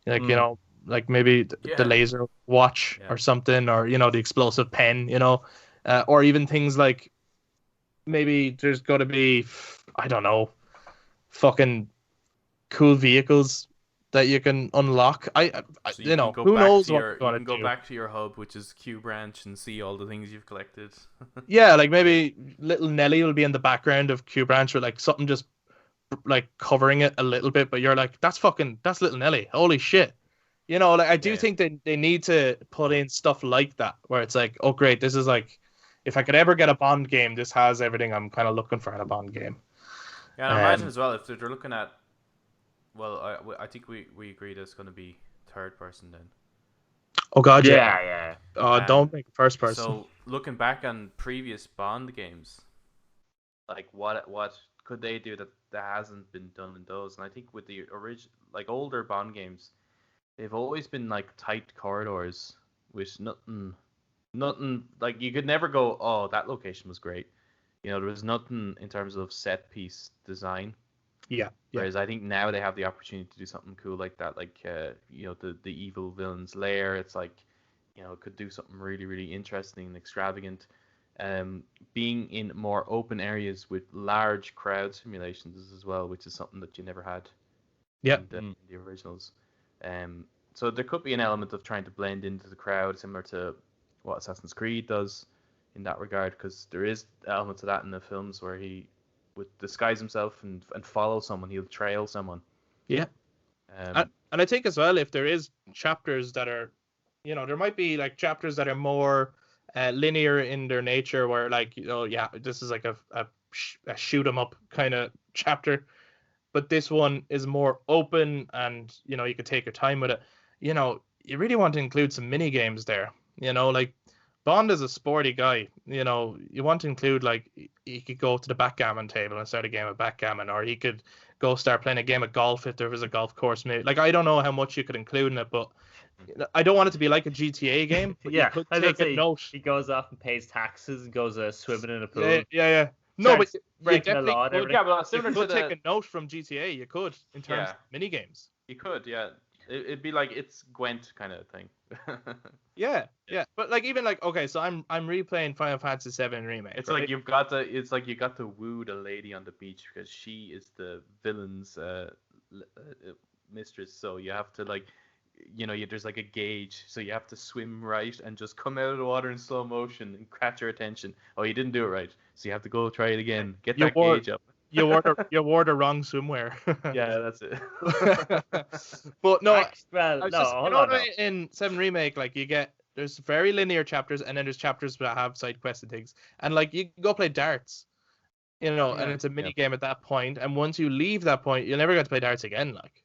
like you know, like maybe the laser watch or something, or you know, the explosive pen, you know, or even things like maybe there's got to be, I don't know, fucking cool vehicles that you can unlock. So you know, who knows what you can go back to your hub, which is Q Branch, and see all the things you've collected. Yeah, like maybe little Nelly will be in the background of Q Branch with like something just like covering it a little bit, but you're like, that's little Nelly. Holy shit. You know, like I do think they need to put in stuff like that, where it's like, oh great, this is like, if I could ever get a Bond game, this has everything I'm kind of looking for in a Bond game. Yeah, and I imagine as well, if they're looking at, well, I think we agreed it's going to be third person then. Oh god, yeah. Oh, don't make first person. So looking back on previous Bond games, like what could they do that hasn't been done in those? And I think with the like older Bond games, they've always been like tight corridors with nothing like, you could never go, oh, that location was great. You know, there was nothing in terms of set piece design. Yeah. Whereas I think now they have the opportunity to do something cool like that, like you know, the evil villain's lair. It's like, you know, it could do something really, really interesting and extravagant. Being in more open areas with large crowd simulations as well, which is something that you never had in the originals. So there could be an element of trying to blend into the crowd, similar to what Assassin's Creed does in that regard, because there is elements of that in the films where he would disguise himself and follow someone. He'll trail someone. Yeah. And I think as well, if there is chapters that are, you know, there might be like chapters that are more linear in their nature, where like, you know, yeah, this is like a shoot 'em up kind of chapter, but this one is more open, and you know, you could take your time with it. You know, you really want to include some mini games there. You know, like Bond is a sporty guy. You know, you want to include, like, he could go to the backgammon table and start a game of backgammon, or he could go start playing a game of golf if there was a golf course. Maybe, like, I don't know how much you could include in it, but I don't want it to be like a GTA game. But yeah, you could take a note. He goes off and pays taxes and goes swimming in a pool. Yeah. No, but breaking the law. Yeah, but similar you could to take a note from GTA. You could, in terms of mini games. You could, yeah. It'd be like, it's Gwent kind of thing. Yeah. But like, even like, okay, so I'm replaying Final Fantasy VII Remake. It's like you got to woo the lady on the beach because she is the villain's mistress. So you have to, like, you know, there's like a gauge, so you have to swim right and just come out of the water in slow motion and catch her attention. Oh, you didn't do it right, so you have to go try it again. Get that gauge up. You wore the wrong swimwear. Yeah, that's it. But no, no. In 7 Remake, like, there's very linear chapters, and then there's chapters that have side quests and things. And like, you can go play darts, you know, and it's a mini game at that point. And once you leave that point, you'll never get to play darts again. Like,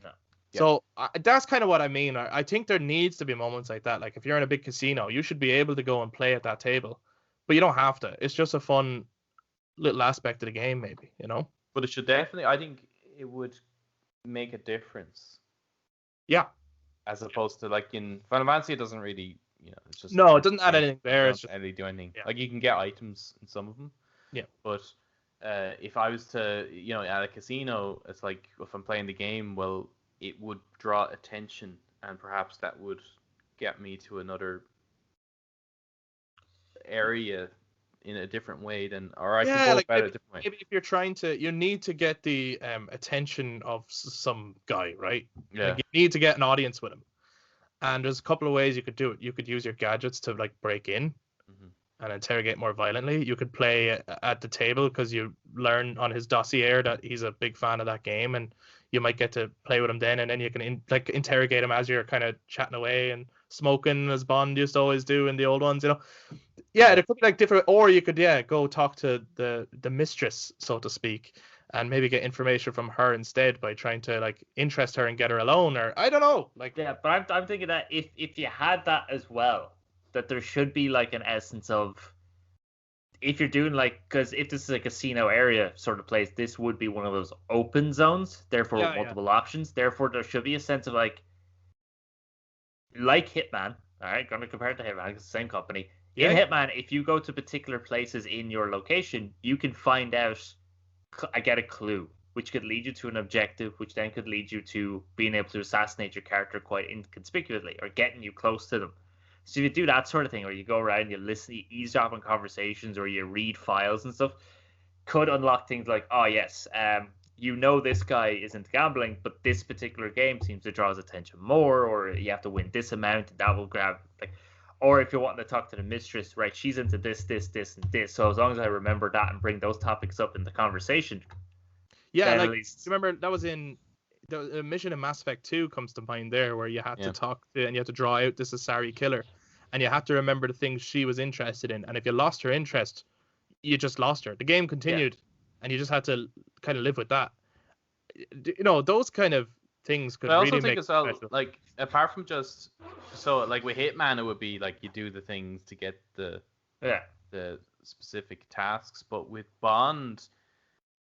no. So that's kind of what I mean. I think there needs to be moments like that. Like, if you're in a big casino, you should be able to go and play at that table, but you don't have to. It's just a fun little aspect of the game, maybe, you know. But it should definitely, I think it would make a difference. Yeah. As opposed to, like, in Final Fantasy, it doesn't really, you know, it's just, no, it doesn't add anything there. It's just really do anything. Yeah. Like, you can get items in some of them. Yeah. But if I was to, you know, at a casino, it's like, if I'm playing the game, well, it would draw attention, and perhaps that would get me to another area in a different way than, or I could Yeah, go like about it a different way. maybe if you're trying to, you need to get the attention of some guy, right? Yeah. Like you need to get an audience with him. And there's a couple of ways you could do it. You could use your gadgets to like break in and interrogate more violently. You could play at the table because you learn on his dossier that he's a big fan of that game, and you might get to play with him then, and then you can interrogate him as you're kind of chatting away and smoking as Bond used to always do in the old ones, you know. Yeah, there could be like different, or you could go talk to the mistress, so to speak, and maybe get information from her instead by trying to like interest her and get her alone, or I don't know, like Yeah, but I'm thinking that if you had that as well, that there should be like an essence of, if you're doing like, because if this is a casino area sort of place, this would be one of those open zones, therefore Yeah, multiple options. Therefore, there should be a sense of like Hitman. All right, going to compare it to Hitman, it's the same company. In Hitman, if you go to particular places in your location, you can find out. I get a clue, which could lead you to an objective, which then could lead you to being able to assassinate your character quite inconspicuously, or getting you close to them. So if you do that sort of thing, or you go around, you listen, you eavesdrop on conversations, or you read files and stuff, could unlock things like, oh yes, you know this guy isn't gambling, but this particular game seems to draw his attention more, or you have to win this amount, and that will grab like. Or if you're wanting to talk to the mistress, right, she's into this, and this. So as long as I remember that and bring those topics up in the conversation, yeah, like at least... remember that was in the mission in Mass Effect 2 comes to mind there, where you had to talk to and you had to draw out this Asari killer, and you had to remember the things she was interested in, and if you lost her interest, you just lost her. The game continued, and you just had to kind of live with that. You know, those kind of things could But I also really think make as well, special. like apart from just so like with Hitman, it would be like you do the things to get the specific tasks, but with Bond,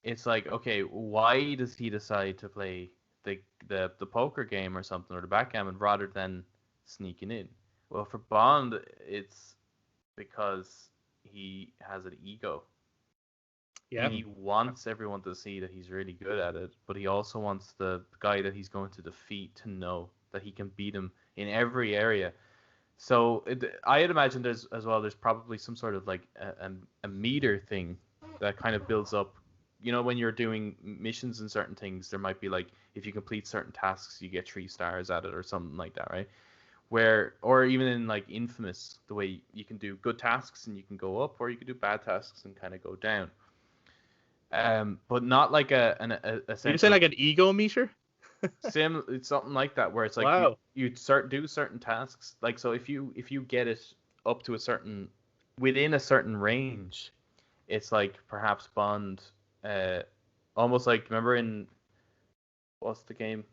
it's like, okay, why does he decide to play the poker game or something, or the backgammon, rather than sneaking in? Well, for Bond, it's because he has an ego. Yeah. He wants everyone to see that he's really good at it, but he also wants the guy that he's going to defeat to know that he can beat him in every area. So I'd imagine there's probably some sort of like a meter thing that kind of builds up. You know, when you're doing missions and certain things, there might be like, if you complete certain tasks, you get 3 stars at it or something like that, right? Or even in like Infamous, the way you can do good tasks and you can go up, or you can do bad tasks and kind of go down. But not like a You say like an ego meter? It's something like that, where it's like wow. you do certain tasks. Like, so if you get it up to within a certain range, it's like perhaps Bond, almost like, remember in, what's the game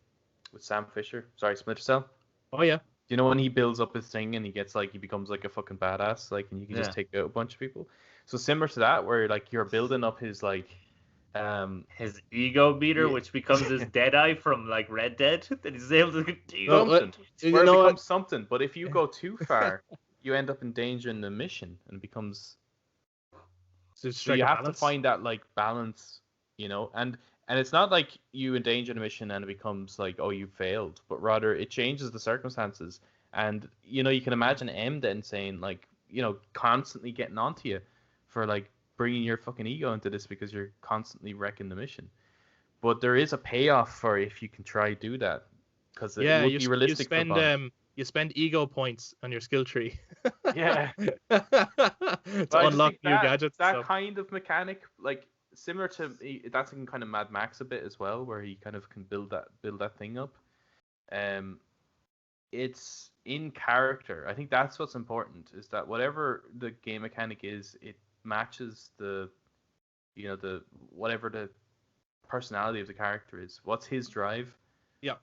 with Sam Fisher? Sorry, Splinter Cell. Oh yeah. You know when he builds up his thing and he becomes like a fucking badass, like, and you can just take out a bunch of people. So similar to that, where like you're building up his like his ego meter, which becomes his Deadeye from like Red Dead, that he's able to do something. Where it becomes something, but if you go too far, you end up endangering the mission, and it becomes. So you have to find that like balance, you know, and it's not like you endanger the mission and it becomes like, oh, you failed, but rather it changes the circumstances, and you know, you can imagine M then saying like, you know, constantly getting onto you for like bringing your fucking ego into this because you're constantly wrecking the mission. But there is a payoff for if you can try do that, because it would be realistic for Bond. You spend ego points on your skill tree. Yeah. to unlock new gadgets. That kind of mechanic, like similar to that's in kind of Mad Max a bit as well, where he kind of can build that thing up. It's in character. I think that's what's important, is that whatever the game mechanic is, it matches the whatever the personality of the character is. What's his drive? Yeah.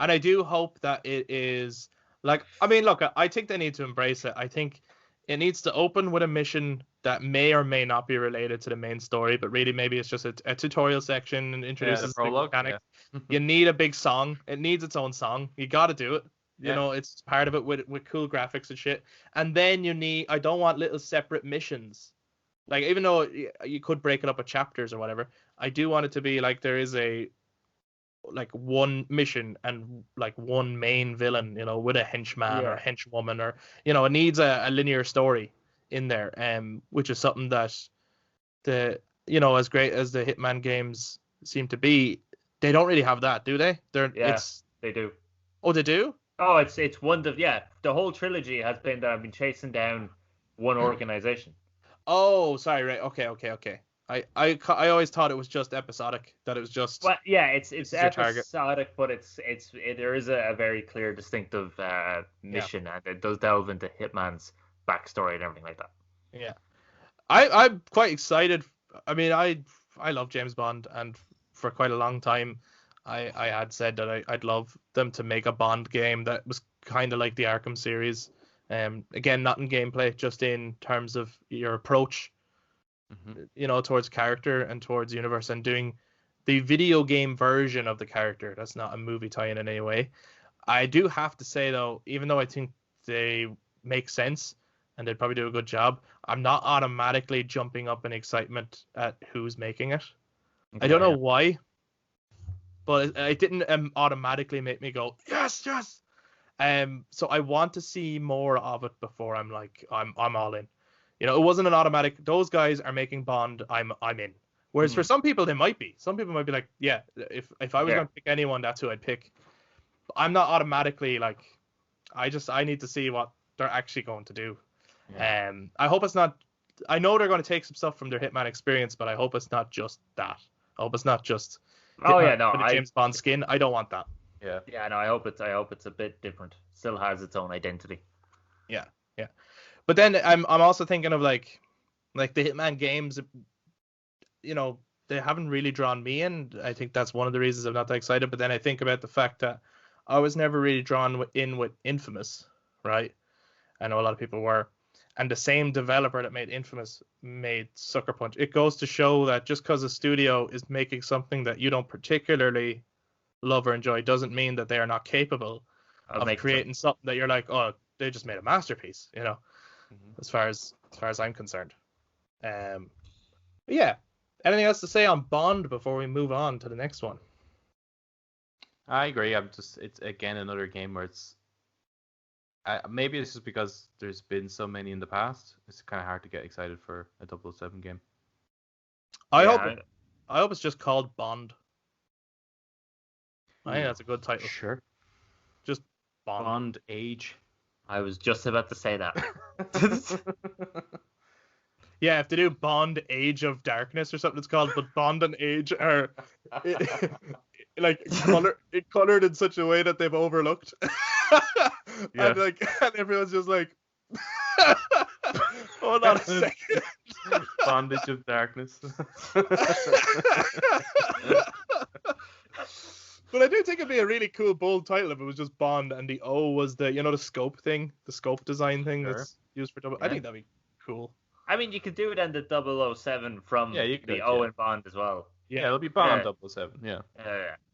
And I do hope that it is like, I mean, look, I think they need to embrace it. I think it needs to open with a mission that may or may not be related to the main story, but really maybe it's just a tutorial section and introduces the mechanics. Yeah. You need a big song. It needs its own song. You got to do it. You know, it's part of it with cool graphics and shit. And then I don't want little separate missions. Like, even though you could break it up with chapters or whatever, I do want it to be like there is a like one mission and like one main villain, with a henchman or henchwoman, or it needs a linear story in there, which is something that as great as the Hitman games seem to be, they don't really have that, do they? They do. Oh, they do? Oh, it's one of the whole trilogy has been that I've been chasing down one organization. Oh, sorry, right. Okay. I always thought it was just episodic, that it was just. Well, yeah, it's this is your target. episodic, but there is a very clear, distinctive mission, and it does delve into Hitman's backstory and everything like that. Yeah, I'm quite excited. I mean, I love James Bond, and for quite a long time, I had said that I'd love them to make a Bond game that was kind of like the Arkham series. Again, not in gameplay, just in terms of your approach, towards character and towards universe, and doing the video game version of the character. That's not a movie tie-in in any way. I do have to say, though, even though I think they make sense and they'd probably do a good job, I'm not automatically jumping up in excitement at who's making it. Okay, I don't know why, but it didn't automatically make me go, yes. So I want to see more of it before I'm like, I'm all in. It wasn't an automatic. Those guys are making Bond. I'm in. Whereas for some people, they might be. Some people might be like, yeah, if I was going to pick anyone, that's who I'd pick. But I'm not automatically like. I need to see what they're actually going to do. Yeah. I hope it's not. I know they're going to take some stuff from their Hitman experience, but I hope it's not just that. I hope it's not just. James Bond skin. I don't want that. Yeah. Yeah. No. I hope it's a bit different. Still has its own identity. Yeah. But then I'm also thinking of like the Hitman games. They haven't really drawn me in. I think that's one of the reasons I'm not that excited. But then I think about the fact that I was never really drawn in with Infamous, right? I know a lot of people were. And the same developer that made Infamous made Sucker Punch. It goes to show that just because a studio is making something that you don't particularly love or enjoy doesn't mean that they are not capable of creating something that you're like, oh, they just made a masterpiece, as far as I'm concerned. Yeah. Anything else to say on Bond before we move on to the next one? I agree. It's again another game where it's maybe it's just because there's been so many in the past. It's kind of hard to get excited for a 007 game. I hope it's just called Bond. I think that's a good title. Sure. Just Bond. Bond Age. I was just about to say that. Yeah, if they do Bond Age of Darkness or something, it's called, but Bond and Age are colored in such a way that they've overlooked. Yeah. And everyone's just like, hold on a second. Bondage of Darkness. But I do think it'd be a really cool, bold title if it was just Bond and the O was the scope thing, the scope design thing that's used for double. Yeah. I think that'd be cool. I mean, you could do it in the 007 from the O in Bond as well. Yeah, it'll be Bond 007. Yeah.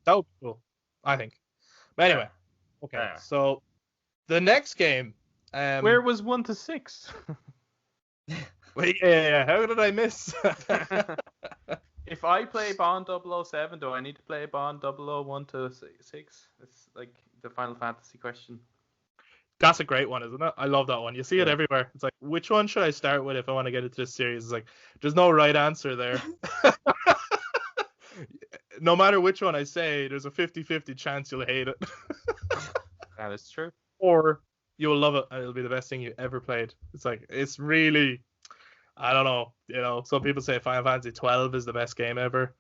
That would be cool, I think. But anyway, okay. So the next game. Where was 1 to 6? Wait, yeah. How did I miss? If I play Bond 007, do I need to play Bond 001 to 6? It's like the Final Fantasy question. That's a great one, isn't it? I love that one. You see it everywhere. It's like, which one should I start with if I want to get into this series? It's like, there's no right answer there. No matter which one I say, there's a 50-50 chance you'll hate it. That is true. Or you'll love it and it'll be the best thing you ever played. It's like, it's really... I don't know. Some people say Final Fantasy 12 is the best game ever.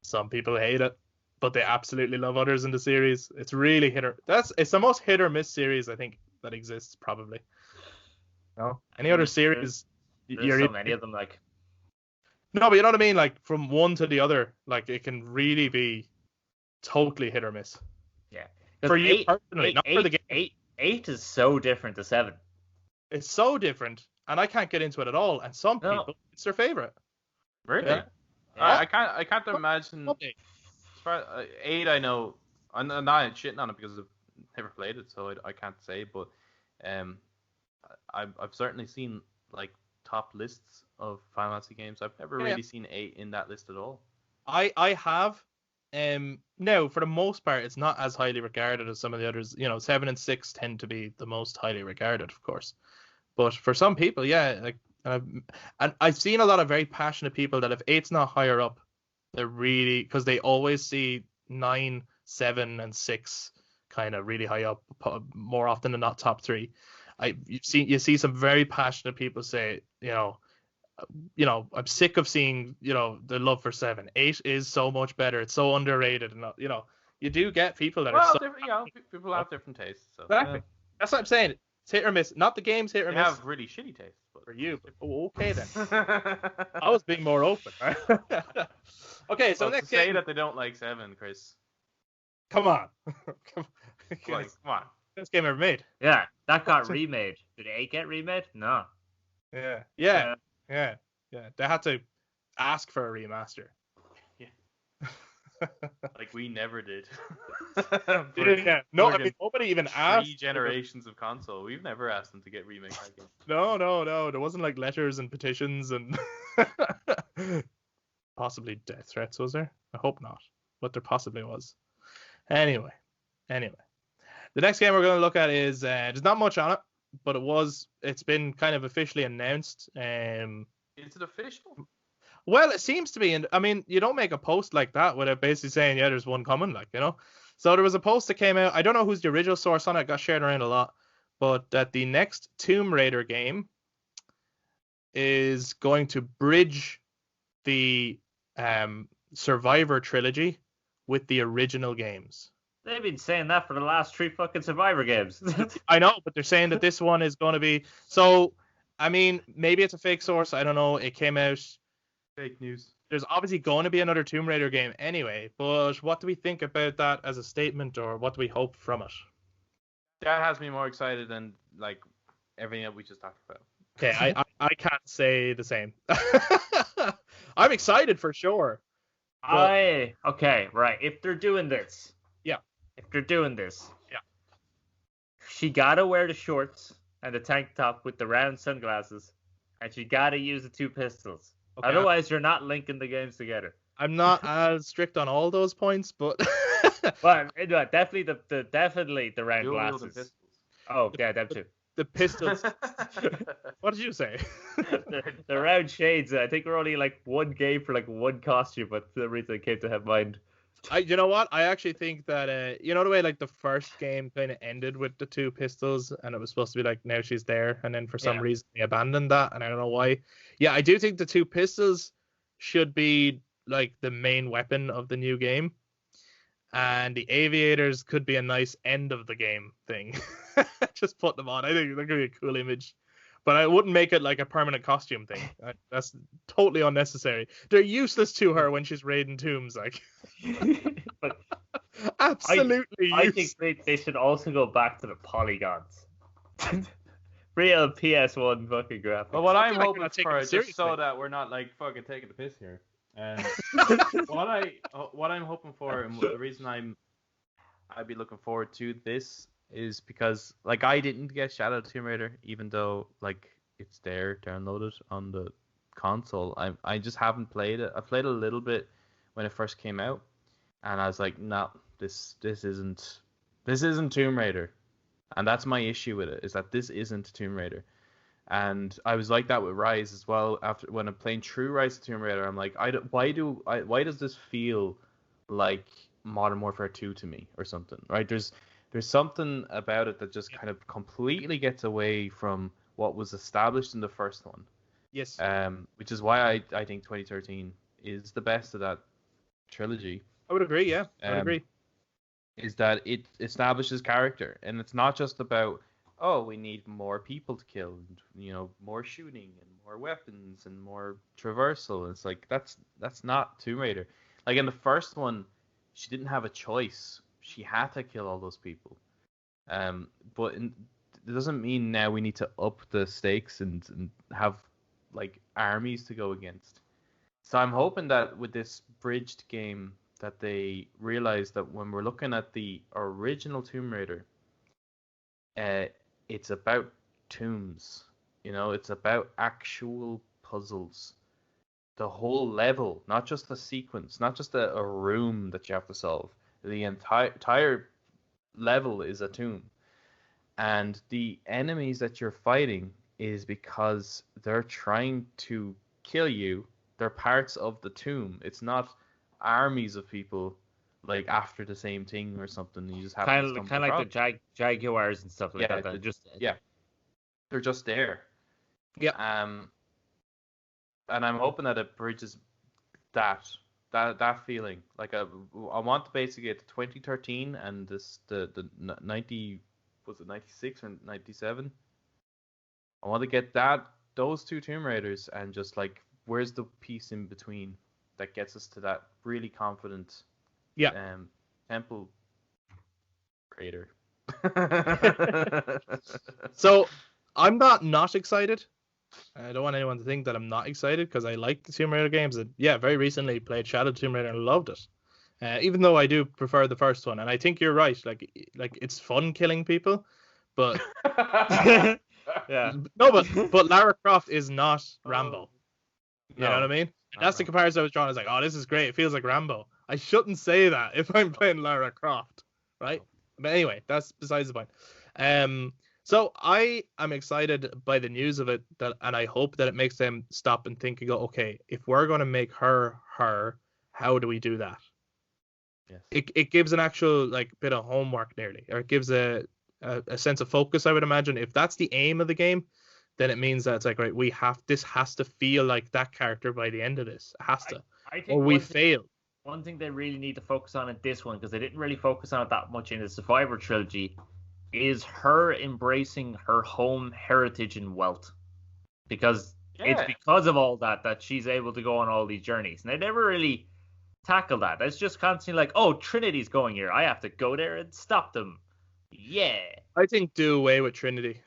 Some people hate it, but they absolutely love others in the series. It's really it's the most hit or miss series I think that exists, probably. No, any other series? There's so many of them, like. No, but you know what I mean. Like from one to the other, like it can really be totally hit or miss. Yeah. For you personally, not for the game. 8 is so different to 7. It's so different. And I can't get into it at all. And some people, it's their favorite. Really? Yeah. I can't imagine. 8, I know. I'm not shitting on it because I've never played it, so I can't say. But I've certainly seen like top lists of Final Fantasy games. I've never really seen 8 in that list at all. I have. now, for the most part, it's not as highly regarded as some of the others. 7 and 6 tend to be the most highly regarded, of course. But for some people, yeah, like, and I've seen a lot of very passionate people that if 8's not higher up, they're really, because they always see 9, 7, and 6 kind of really high up, more often than not top 3. You see some very passionate people say, I'm sick of seeing, the love for 7. 8 is so much better. It's so underrated, and you do get people that are so people have different tastes. So. exactly. That's what I'm saying. It's hit or miss. Not the game's hit or They miss have really shitty tastes, but for you. But, okay then. I was being more open. Right? Okay, so well, next to say game. that they don't like 7, Chris. Come on. Come on. Best game ever made. Yeah, that got remade. Did 8 get remade? No. Yeah. They had to ask for a remaster. Like we never did. Yeah. No, I mean, nobody even asked. 3 generations of console. We've never asked them to get remake that game. No. There wasn't like letters and petitions and possibly death threats, was there? I hope not. But there possibly was. Anyway. The next game we're going to look at is there's not much on it, but it's been kind of officially announced. Is it official? Well, it seems to be, and I mean, you don't make a post like that without basically saying, yeah, there's one coming, like, So there was a post that came out. I don't know who's the original source on it. It got shared around a lot, but that the next Tomb Raider game is going to bridge the Survivor trilogy with the original games. They've been saying that for the last 3 fucking Survivor games. I know, but they're saying that this one is going to be. So, I mean, maybe it's a fake source. I don't know. It came out. Fake news. There's obviously going to be another Tomb Raider game anyway, but what do we think about that as a statement, or what do we hope from it? That has me more excited than like everything that we just talked about. Okay, I can't say the same. I'm excited for sure. Okay, right. If they're doing this. Yeah. She gotta wear the shorts and the tank top with the round sunglasses, and she gotta use the 2 pistols. Okay. Otherwise, you're not linking the games together. I'm not as strict on all those points, but but definitely the round glasses. Oh yeah, them too. The pistols. What did you say? the round shades. I think we're only like 1 game for like 1 costume, but for some reason it came to have mind. You know what? I actually think that the way like the first game kind of ended with the 2 pistols, and it was supposed to be like now she's there, and then for some reason they abandoned that, and I don't know why. Yeah, I do think the 2 pistols should be like the main weapon of the new game, and the aviators could be a nice end of the game thing. Just put them on. I think that could be a cool image. But I wouldn't make it like a permanent costume thing. That's totally unnecessary. They're useless to her when she's raiding tombs, like. But absolutely. I think they should also go back to the polygons. Real PS1 fucking graphics. But what I'm hoping for, just so that we're not like fucking taking the piss here. What I'm hoping for, and the reason I'd be looking forward to this is because like I didn't get Shadow Tomb Raider, even though like it's there downloaded on the console. I just haven't played it. I played a little bit when it first came out, and I was like, no, this isn't Tomb Raider, and that's my issue with it, is that this isn't Tomb Raider. And I was like that with Rise as well. After when I'm playing through Rise of Tomb Raider, I'm like, why does this feel like Modern Warfare 2 to me or something, right? There's something about it that just kind of completely gets away from what was established in the first one. Yes. Which is why I think 2013 is the best of that trilogy. I would agree, yeah. I would agree. Is that it establishes character, and it's not just about, oh, we need more people to kill, and, more shooting and more weapons and more traversal. It's like that's not Tomb Raider. Like in the first one, she didn't have a choice. She had to kill all those people. But it doesn't mean now we need to up the stakes and have like armies to go against. So I'm hoping that with this bridged game that they realize that when we're looking at the original Tomb Raider, it's about tombs. It's about actual puzzles. The whole level, not just a sequence, not just a room that you have to solve. The entire level is a tomb, and the enemies that you're fighting is because they're trying to kill you. They're parts of the tomb. It's not armies of people like after the same thing or something. You just happen to Kind stumble of like across. the jaguars and stuff like Yeah, that. That just yeah, they're just there. Yeah. And I'm hoping that it bridges that feeling. Like I want to basically get to 2013 and the 90, was it 96 or 97? I want to get those two Tomb Raiders and just like where's the piece in between that gets us to that really confident temple raider. So I'm not excited. I don't want anyone to think that I'm not excited because I like the Tomb Raider games. And yeah, very recently played Shadow Tomb Raider and loved it. Even though I do prefer the first one, and I think you're right. Like it's fun killing people, but yeah. no, but Lara Croft is not Rambo. You know what I mean? not That's the Rambo. comparison I was drawing. I was like, oh, this is great. It feels like Rambo. I shouldn't say that if I'm playing Lara Croft, right? But anyway, that's besides the point. So I am excited by the news of it, and I hope that it makes them stop and think and go, okay, if we're going to make her, how do we do that? Yes. It gives an actual like bit of homework nearly, or it gives a sense of focus. I would imagine if that's the aim of the game, then it means that it's like, right, this has to feel like that character by the end of this. It has to, I think or we fail. One thing they really need to focus on in this one, because they didn't really focus on it that much in the Survivor trilogy, is her embracing her home heritage and wealth. Because it's because of all that she's able to go on all these journeys. And they never really tackle that. It's just constantly like, oh, Trinity's going here. I have to go there and stop them. Yeah. I think do away with Trinity.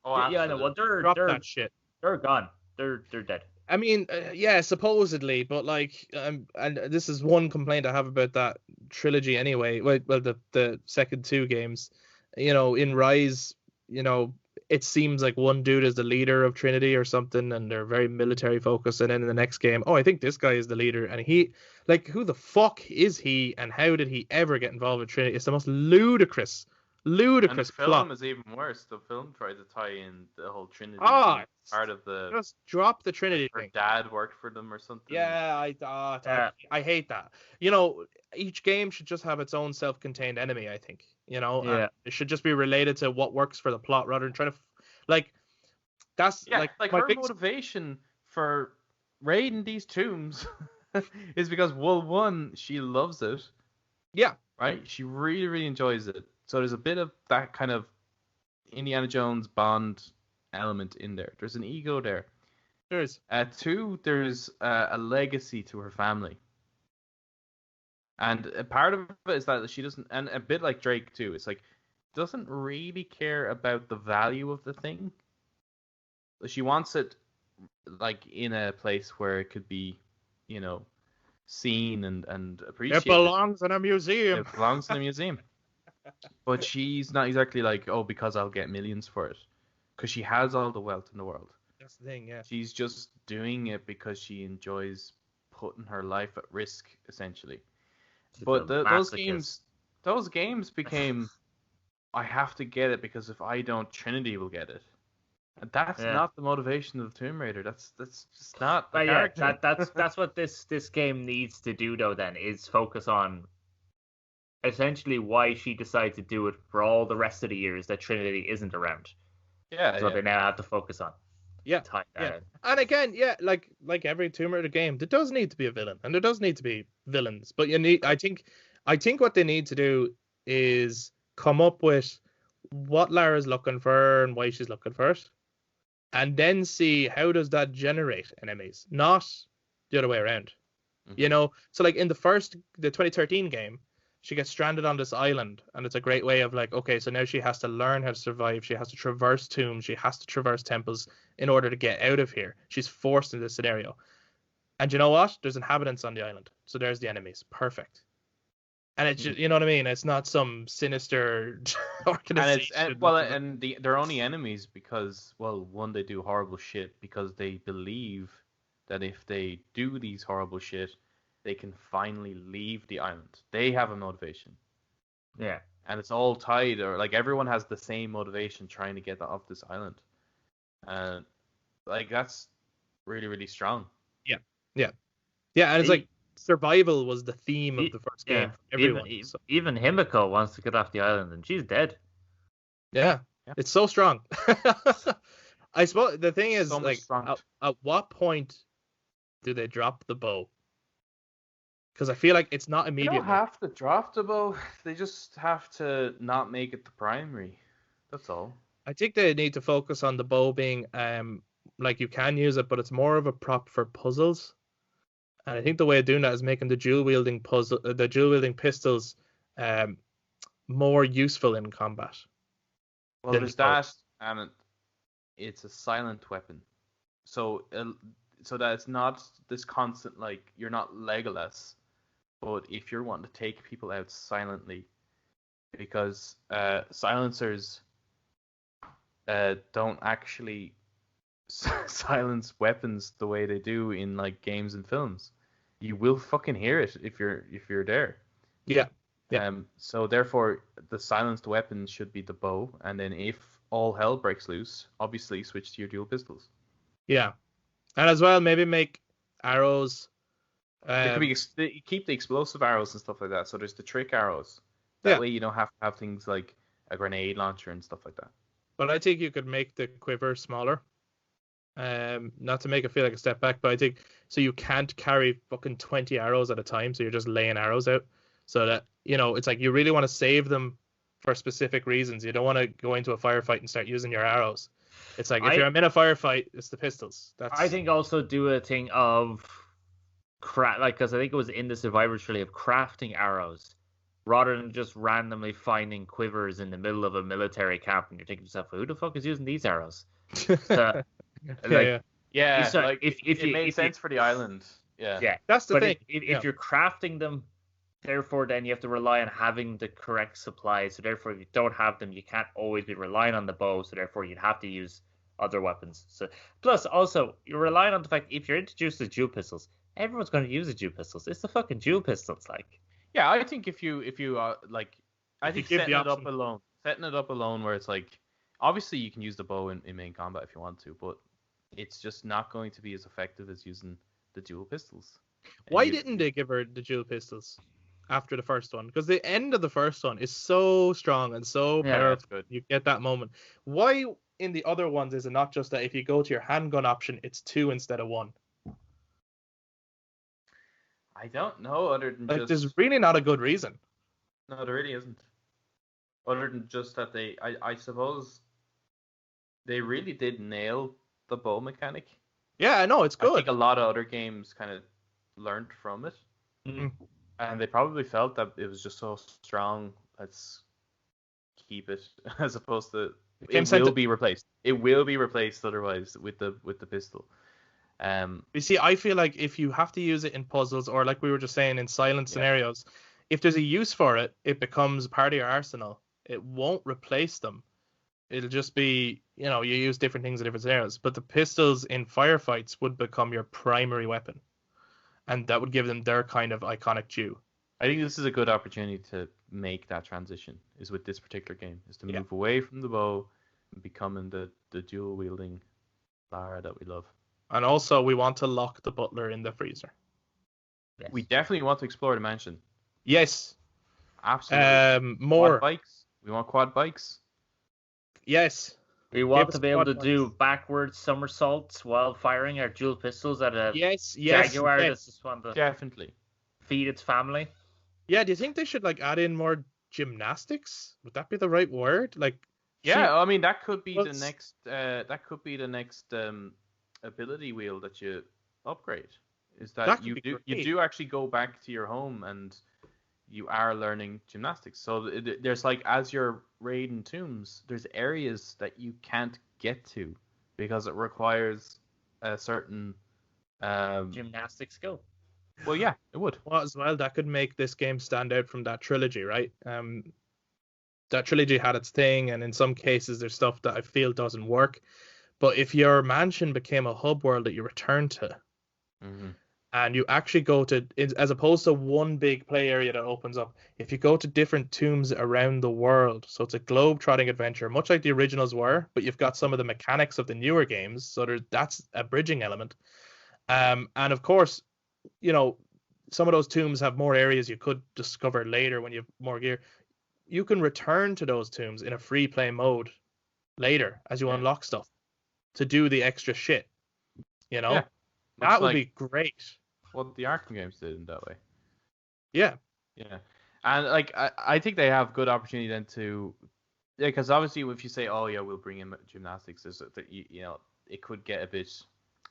Oh, yeah, no, well, Drop that shit. They're gone. They're dead. I mean, yeah, supposedly, but like, and this is one complaint I have about that trilogy anyway. Well, the second two games, in Rise, it seems like one dude is the leader of Trinity or something, and they're very military focused. And then in the next game, oh, I think this guy is the leader, and he, like, who the fuck is he, and how did he ever get involved with Trinity? It's the most ludicrous And the plot. film is even worse. The film tried to tie in the whole Trinity part of the. Just drop the Trinity Her thing. dad worked for them or something. Yeah, I hate that. Each game should just have its own self-contained enemy, I think. Yeah. It should just be related to what works for the plot rather than trying to that's like my her big motivation for raiding these tombs is because, well, one, she loves it. Yeah. Right? She really, really enjoys it. So there's a bit of that kind of Indiana Jones Bond element in there. There's an ego there. There is. Two, there's a legacy to her family. And a part of it is that she doesn't, and a bit like Drake too, it's like, doesn't really care about the value of the thing. She wants it like in a place where it could be, seen and appreciated. It belongs in a museum. It belongs in a museum. But she's not exactly like, oh, because I'll get millions for it. Because she has all the wealth in the world. That's the thing, yeah. She's just doing it because she enjoys putting her life at risk, essentially. But those games became, I have to get it because if I don't, Trinity will get it. And that's not the motivation of the Tomb Raider. That's just not the character. That's what this game needs to do, though, then, is focus on essentially why she decided to do it for all the rest of the years that Trinity isn't around. Yeah. That's what they now have to focus on. Yeah. And again, like every Tomb Raider game, there does need to be a villain, and there does need to be villains. But I think what they need to do is come up with what Lara's looking for and why she's looking for it, and then see how does that generate enemies, not the other way around. Mm-hmm. So like in the 2013 game, she gets stranded on this island, and it's a great way of like, okay, so now she has to learn how to survive. She has to traverse tombs. She has to traverse temples in order to get out of here. She's forced into this scenario. And you know what? There's inhabitants on the island. So there's the enemies. Perfect. And it's just, you know what I mean? It's not some sinister organization. They're only enemies because, well, one, they do horrible shit because they believe that if they do these horrible shit, they can finally leave the island. They have a motivation. Yeah. And it's all tied, or like everyone has the same motivation trying to get off this island. And like that's really, really strong. Yeah, and it's E- like survival was the theme of e- the first yeah. game for everyone. So, Even Himiko wants to get off the island, and she's dead. yeah, it's so strong. I suppose the thing is, So much like, strong. at what point do they drop the bow? Because I feel like it's not They immediate. don't have to drop the bow. They just have to not make it the primary. That's all. I think they need to focus on the bow being like you can use it, but it's more of a prop for puzzles. And I think the way of doing that is making the dual wielding pistols more useful in combat. Well, than there's the bow. that, and it's a silent weapon, so that it's not this constant like you're not Legolas, but if you're wanting to take people out silently, because silencers don't actually silence weapons the way they do in like games and films. You will fucking hear it if you're there. Yeah. Yeah. So therefore, the silenced weapon should be the bow, and then if all hell breaks loose, obviously switch to your dual pistols. Yeah. And as well, maybe make arrows. There could be keep the explosive arrows and stuff like that. So there's the trick arrows. That way you don't have to have things like a grenade launcher and stuff like that. But I think you could make the quiver smaller. Not to make it feel like a step back, but I think so you can't carry fucking 20 arrows at a time, so you're just laying arrows out. So that, it's like you really want to save them for specific reasons. You don't want to go into a firefight and start using your arrows. It's like if you're in a firefight, it's the pistols. I think also do a thing of because I think it was in the Survivors trilogy of crafting arrows rather than just randomly finding quivers in the middle of a military camp and you're thinking to yourself, who the fuck is using these arrows? So, If it made sense for the island. Yeah. That's the thing. If you're crafting them, therefore then you have to rely on having the correct supplies. So therefore, if you don't have them, you can't always be relying on the bow. So therefore, you'd have to use other weapons. So plus also you're relying on the fact if you're introduced to dual pistols, everyone's going to use the dual pistols. It's the fucking dual pistols, like. Yeah, I think if you like, I think setting it up alone, where it's like, obviously you can use the bow in main combat if you want to, but it's just not going to be as effective as using the dual pistols. Why didn't they give her the dual pistols after the first one? Because the end of the first one is so strong and so powerful. Good. You get that moment. Why in the other ones is it not just that if you go to your handgun option, it's 2 instead of 1? I don't know. Other than just there's really not a good reason. No, there really isn't. Other than just that I suppose they really did nail the bow mechanic. Yeah, I know, it's good. I think a lot of other games kind of learned from it. Mm-hmm. And they probably felt that it was just so strong, let's keep it, as opposed to it will be replaced. It will be replaced otherwise with the pistol. You see, I feel like if you have to use it in puzzles or like we were just saying in silent scenarios, if there's a use for it, it becomes part of your arsenal. It won't replace them. It'll just be, you use different things in different scenarios. But the pistols in firefights would become your primary weapon. And that would give them their kind of iconic due. I think this is a good opportunity to make that transition, is with this particular game, is to move away from the bow and becoming the dual wielding Lara that we love. And also, we want to lock the butler in the freezer. Yes. We definitely want to explore the mansion. Yes. Absolutely. More. Quad bikes. We want quad bikes. Yes. We want to be able to do backwards somersaults while firing our dual pistols at a jaguar that's just want to definitely feed its family. Yeah, do you think they should add in more gymnastics? Would that be the right word? I mean that could be the next. That could be the next ability wheel that you upgrade. Is that you do actually go back to your home and you are learning gymnastics. So there's as you're raiding tombs, there's areas that you can't get to because it requires a certain gymnastic skill. Well, yeah, it would. Well, as well, that could make this game stand out from that trilogy, right? That trilogy had its thing, and in some cases, there's stuff that I feel doesn't work. But if your mansion became a hub world that you return to, and you actually go to, as opposed to one big play area that opens up, if you go to different tombs around the world, so it's a globe-trotting adventure, much like the originals were, but you've got some of the mechanics of the newer games, so that's a bridging element. And of course, you know, some of those tombs have more areas you could discover later when you have more gear. You can return to those tombs in a free play mode later as you unlock stuff to do the extra shit. You know, Yeah. that would be great. What the Arkham games did in that way. Yeah. Yeah. And like I think they have good opportunity then to, yeah, because obviously if you say, oh yeah, we'll bring in gymnastics, you know, it could get a bit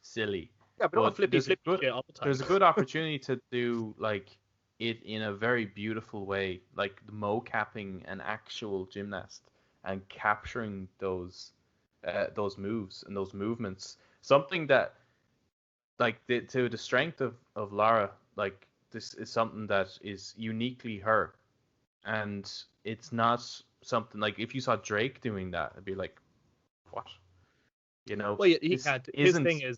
silly. Yeah, but don't flippy shit all the time. There's a good opportunity to do like it in a very beautiful way, like the mo-capping an actual gymnast and capturing those moves and those movements. Something that, like, to the strength of Lara, like, this is something that is uniquely her, and it's not something like if you saw Drake doing that, it'd be like, what? You know? Well, he can't. His thing is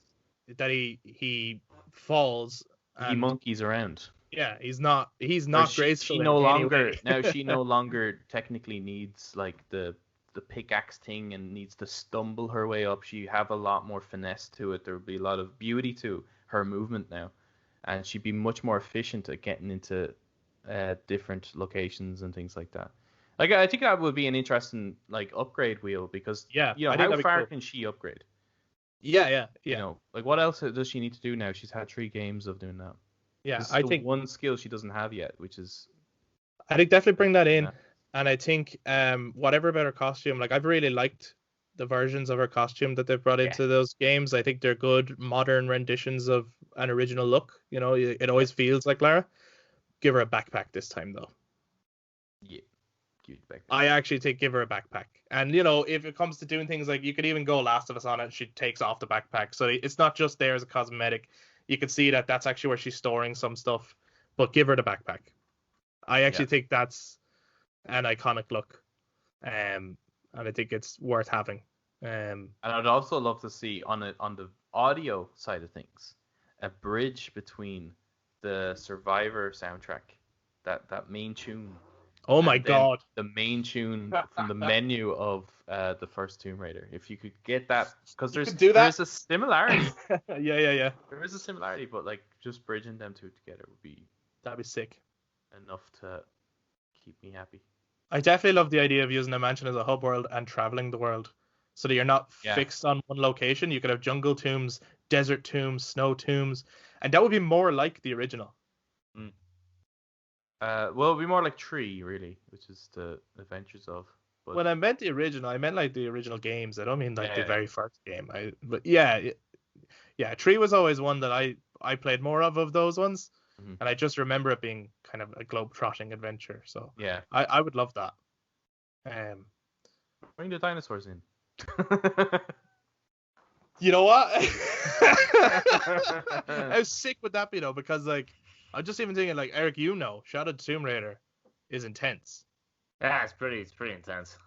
that he falls. He monkeys around. Yeah, he's not graceful. She no longer now. She no longer technically needs like the pickaxe thing and needs to stumble her way up. She have a lot more finesse to it. There would be a lot of beauty to her movement now, and she'd be much more efficient at getting into different locations and things like that. Like, I think that would be an interesting like upgrade wheel, because you know, how far can she upgrade? Yeah. You know, like, what else does she need to do now? She's had 3 games of doing that. Yeah, I think one skill she doesn't have yet, which is, I think definitely bring that in. And I think whatever about her costume, like, I've really liked the versions of her costume that they've brought into those games. I think they're good modern renditions of an original look. You know, it always feels like Lara. Give her a backpack this time, though. Yeah. I actually think give her a backpack. And, you know, if it comes to doing things like, you could even go Last of Us on it and she takes off the backpack. So it's not just there as a cosmetic. You can see that that's actually where she's storing some stuff. But give her the backpack. I actually think that's an iconic look. And I think it's worth having. And I'd also love to see on the audio side of things, a bridge between the Survivor soundtrack, that main tune. Oh my god! The main tune from the menu of the first Tomb Raider. If you could get that, because there's a similarity. Yeah. There is a similarity, but like just bridging them two together that'd be sick. Enough to keep me happy. I definitely love the idea of using a mansion as a hub world and traveling the world, so that you're not fixed on one location. You could have jungle tombs, desert tombs, snow tombs, and that would be more like the original. Well, it'd be more like 3, really, which is the Adventures of. But when I meant the original, I meant like the original games. I don't mean like the very first game. But 3 was always one that I played more of those ones, and I just remember it being kind of a globe-trotting adventure. So yeah, I would love that. Bring the dinosaurs in. You know what? How sick would that be though? Because like, I'm just even thinking, like, Eric, you know, Shadow of the Tomb Raider is intense. Yeah, it's pretty intense.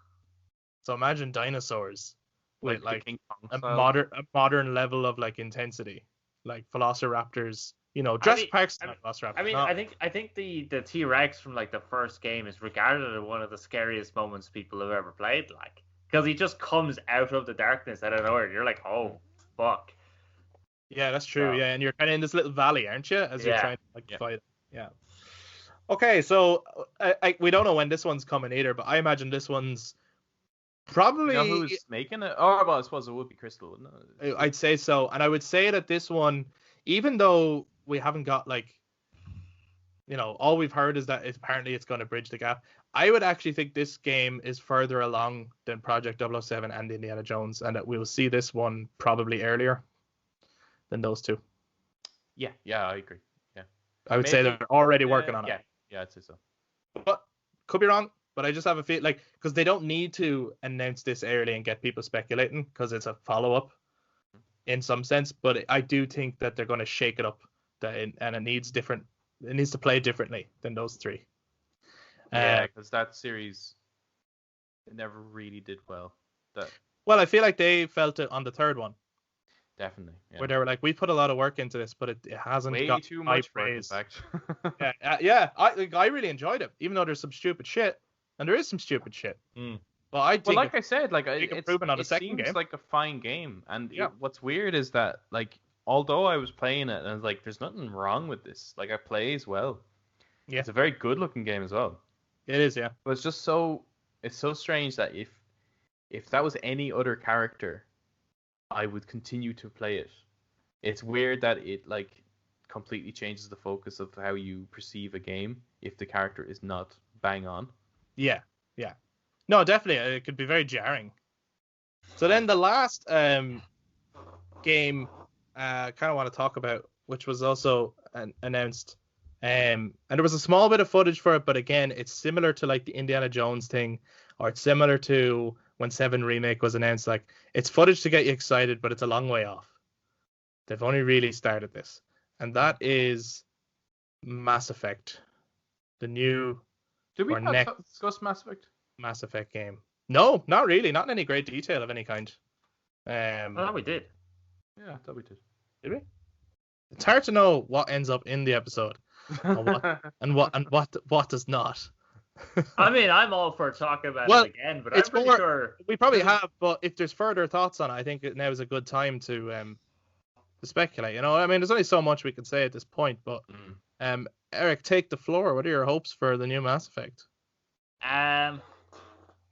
So imagine dinosaurs with like King Kong a modern level of like intensity, like Velociraptors. You know, Jurassic Park's not Velociraptors. I mean, I think the T-Rex from like the first game is regarded as one of the scariest moments people have ever played. Like, because he just comes out of the darkness out of nowhere. You're like, oh fuck. Yeah, that's true. So, and you're kind of in this little valley, aren't you? As you're trying to like fight. Yeah. Okay, so we don't know when this one's coming either, but I imagine this one's probably. You know who's making it? Oh, well, I suppose it would be Crystal, wouldn't it? I'd say so, and I would say that this one, even though we haven't got like, you know, all we've heard is that apparently it's going to bridge the gap. I would actually think this game is further along than Project 007 and Indiana Jones, and that we'll see this one probably earlier than those two. Yeah, I agree. Yeah, I would say they're already working on it. Yeah, I'd say so. But could be wrong. But I just have a feel like, because they don't need to announce this early and get people speculating, because it's a follow up in some sense. But I do think that they're going to shake it up, and it needs different. It needs to play differently than those 3. Yeah, because that series, it never really did well. Well, I feel like they felt it on the 3rd one. Definitely. Yeah. where they were like, we put a lot of work into this, but it hasn't Way got too high much work, in praise. fact. Yeah. I really enjoyed it, even though there's some stupid shit, and there is some stupid shit. But I Well, think like I said, like big improvement on the it second seems game. like a fine game, and Yeah. what's weird is that like although I was playing it and I was like, there's nothing wrong with this. Like I play as well. Yeah. It's a very good looking game as well. It is, yeah. But it's so strange that if that was any other character, I would continue to play it. It's weird that it like completely changes the focus of how you perceive a game if the character is not bang on. Yeah. No, definitely, it could be very jarring. So then the last game, kind of want to talk about, which was also announced, and there was a small bit of footage for it, but again, it's similar to like the Indiana Jones thing, or it's similar to when 7 Remake was announced. Like, it's footage to get you excited, but it's a long way off. They've only really started this, and that is Mass Effect, the new Did we or not next discuss Mass Effect? Mass Effect game. No, not really, not in any great detail of any kind. Oh, we did. Yeah, I thought we did. Did we? It's hard to know what ends up in the episode and what does not. I mean, I'm all for talking about Well, it again, but it's I'm pretty more- sure. We probably have, but if there's further thoughts on it, I think now is a good time to speculate. You know, I mean, there's only so much we can say at this point, but Eric, take the floor. What are your hopes for the new Mass Effect?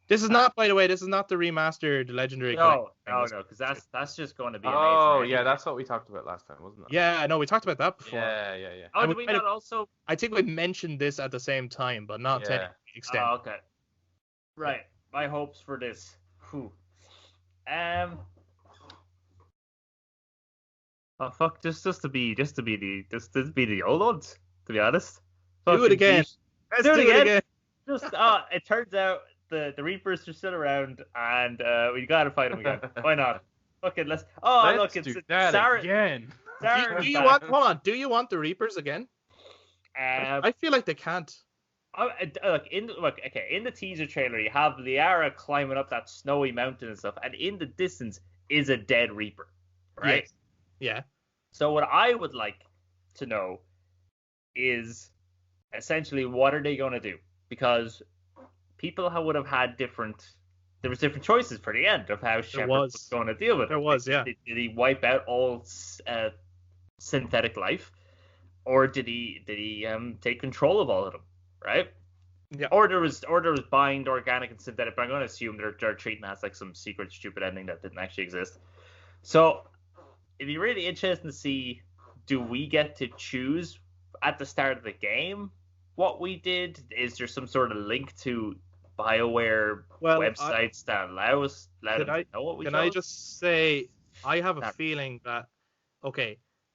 This is not, by the way, this is not the remastered Legendary No, Collection. because that's just going to be amazing. Oh right? yeah, that's what we talked about last time, wasn't it? Yeah, no, we talked about that before. Yeah. Oh, And did we we kind not of- also? I think we mentioned this at the same time, but not to any extent. Oh, okay. Right. My hopes for this. Whew. Oh fuck! Just to be the old ones. To be honest. Do it Fucking again. geez. Let's do it again. again. Just it turns out the Reapers are still around, and we gotta fight them again. Why not? Fucking let's. Oh Let's look, do it's that Sarah. again. Sarah Do is you back. want? Hold on. Do you want the Reapers again? I feel like they can't. In the teaser trailer, you have Liara climbing up that snowy mountain and stuff, and in the distance is a dead Reaper, right? Yes. Yeah. So what I would like to know is essentially what are they going to do? Because people would have had different choices for the end of how Shepard was going to deal with it. There was, yeah. Did he wipe out all synthetic life, or did he take control of all of them? Right? Yeah. Or there was bind, organic, and synthetic. But I'm going to assume they're treating that as like some secret, stupid ending that didn't actually exist. So it'd be really interesting to see: do we get to choose at the start of the game what we did? Is there some sort of link to BioWare websites that allow them to know what we? Can I just say I have a feeling that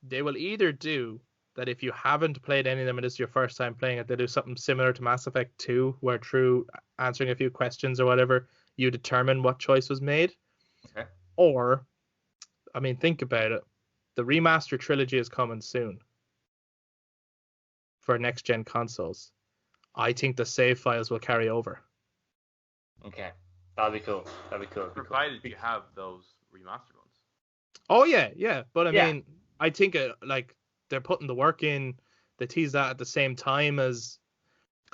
they will either do that if you haven't played any of them and this is your first time playing it, they do something similar to Mass Effect 2, where through answering a few questions or whatever, you determine what choice was made. Okay. Or, I mean, think about it. The remaster trilogy is coming soon for next gen consoles. I think the save files will carry over. Okay, that'd be cool. Provided you have those remastered ones. Oh yeah. But I mean, I think like they're putting the work in. They tease that at the same time as.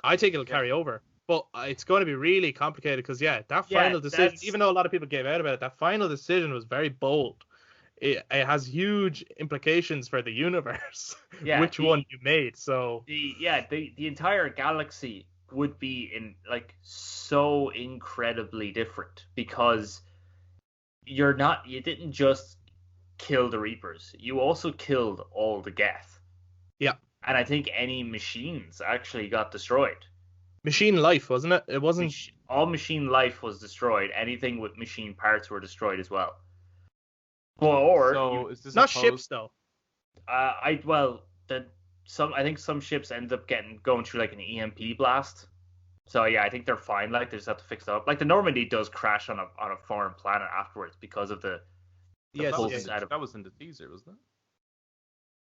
I think it'll carry over, but it's going to be really complicated because that final decision. Even though a lot of people gave out about it, that final decision was very bold. It has huge implications for the universe. Yeah, which one you made. So the entire galaxy would be in like so incredibly different because you didn't just kill the Reapers, you also killed all the Geth. Yeah. And I think any machines actually got destroyed. Machine life, wasn't it? It wasn't. All machine life was destroyed. Anything with machine parts were destroyed as well. Or is this not ships though. I think some ships end up going through like an EMP blast. So yeah, I think they're fine. Like they just have to fix it up. Like the Normandy does crash on a foreign planet afterwards because of the that was in the teaser, wasn't it?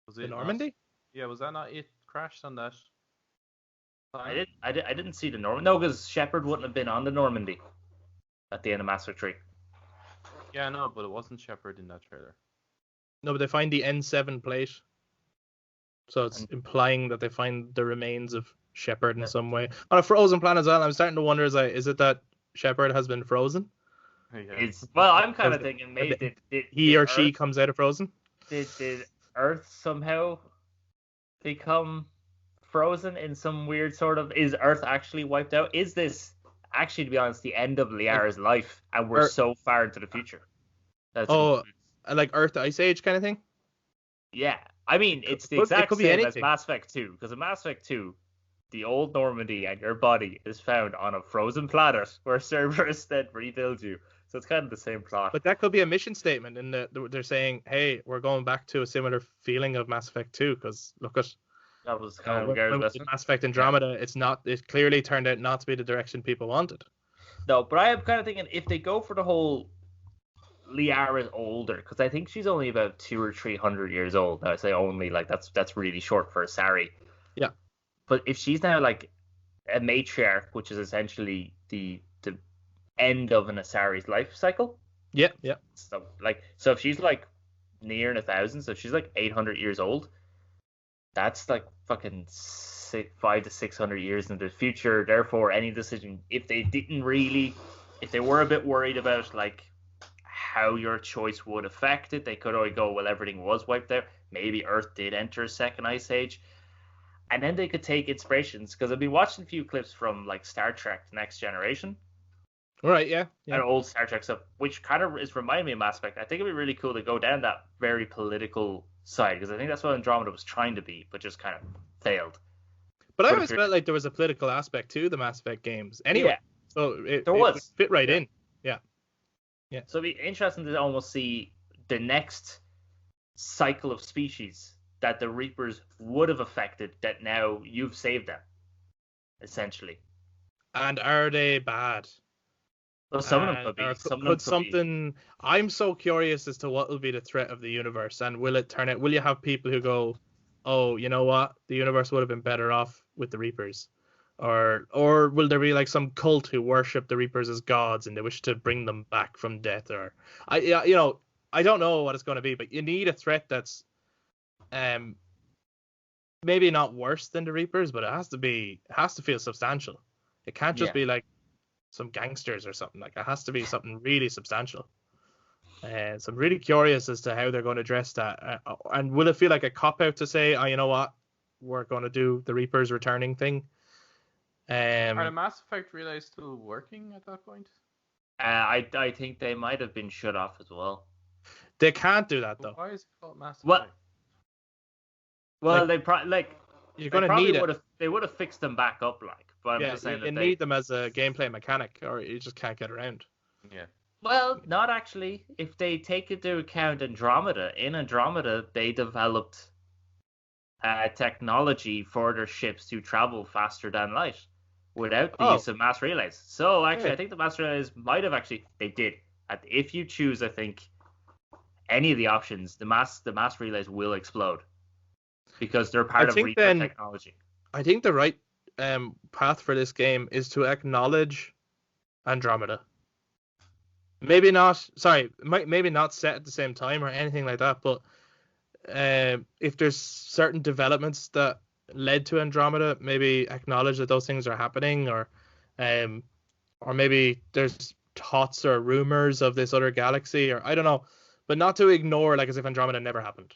Was it the Normandy? Yeah, was that not it? Crashed on that. I didn't see the Normandy. No, because Shepard wouldn't have been on the Normandy at the end of Mass Effect 3. Yeah, no, but it wasn't Shepard in that trailer. No, but they find the N7 plate. So it's And- implying that they find the remains of Shepard in some way. On a frozen planet as well, I'm starting to wonder, is it that Shepard has been frozen? Yeah. I'm kind of Does thinking maybe he did or she Earth comes out of frozen? did Earth somehow become frozen in some weird sort of? Is Earth actually wiped out? Is this actually, to be honest, the end of Liara's life, and we're Earth- so far into the future? That's Oh, like Earth Ice Age kind of thing? yeah. I mean, it's the It exact could be same as anything. Mass Effect 2, because in Mass Effect 2, the old Normandy and your body is found on a frozen planet where Cerberus then rebuilds you. So it's kind of the same plot. But that could be a mission statement in they're saying, hey, we're going back to a similar feeling of Mass Effect 2, because look at That was kind of when Gareth we West. did Mass Effect Andromeda, it clearly turned out not to be the direction people wanted. No, but I am kind of thinking if they go for the whole Liara's older, because I think she's only about 200 or 300 years old. Now I say only, like that's really short for a Sari. Yeah. But if she's now like a matriarch, which is essentially the end of an Asari's life cycle. Yeah. So if she's like near 1,000, so she's like 800 years old. That's like fucking 500 to 600 years into the future. Therefore, any decision, if they were a bit worried about like how your choice would affect it, they could always go, well, everything was wiped out. Maybe Earth did enter a second ice age. And then they could take inspirations, because I've been watching a few clips from like Star Trek Next Generation. All right, yeah. And old Star Trek stuff, which kind of is reminding me of Mass Effect. I think it'd be really cool to go down that very political side, because I think that's what Andromeda was trying to be, but just kind of failed. But I always felt like there was a political aspect to the Mass Effect games. Anyway, Yeah, so it would fit right Yeah. in. Yeah. So it'd be interesting to almost see the next cycle of species that the Reapers would have affected, that now you've saved them, essentially. And are they bad? Well, some of them could be. Or Some of them could could something? I'm so curious as to what will be the threat of the universe, and will it turn out? Will you have people who go, "Oh, you know what? The universe would have been better off with the Reapers," or will there be like some cult who worship the Reapers as gods and they wish to bring them back from death? Or I don't know what it's going to be, but you need a threat that's maybe not worse than the Reapers, but it has to feel substantial. It can't just be like some gangsters or something. Like, it has to be something really substantial. And so I'm really curious as to how they're going to address that. And will it feel like a cop out to say, "Oh, you know what, we're going to do the Reapers returning thing"? Are the Mass Effect relays still working at that point? I think they might have been shut off as well. They can't do that though. Why is it called Mass Effect? What? Well, Like, they probably you're going to need it. They would have fixed them back up, like. But I'm Yeah, just saying you need them as a gameplay mechanic, or you just can't get around. Yeah. Well, not actually. If they take into account Andromeda, in Andromeda they developed technology for their ships to travel faster than light without the use of mass relays. So actually, I think the mass relays might have they did. If you choose, I think, any of the options, the mass relays will explode because they're part of Reaper technology. I think the right path for this game is to acknowledge Andromeda. Maybe not set at the same time or anything like that, but if there's certain developments that led to Andromeda, maybe acknowledge that those things are happening, or maybe there's thoughts or rumors of this other galaxy, or I don't know, but not to ignore, like, as if Andromeda never happened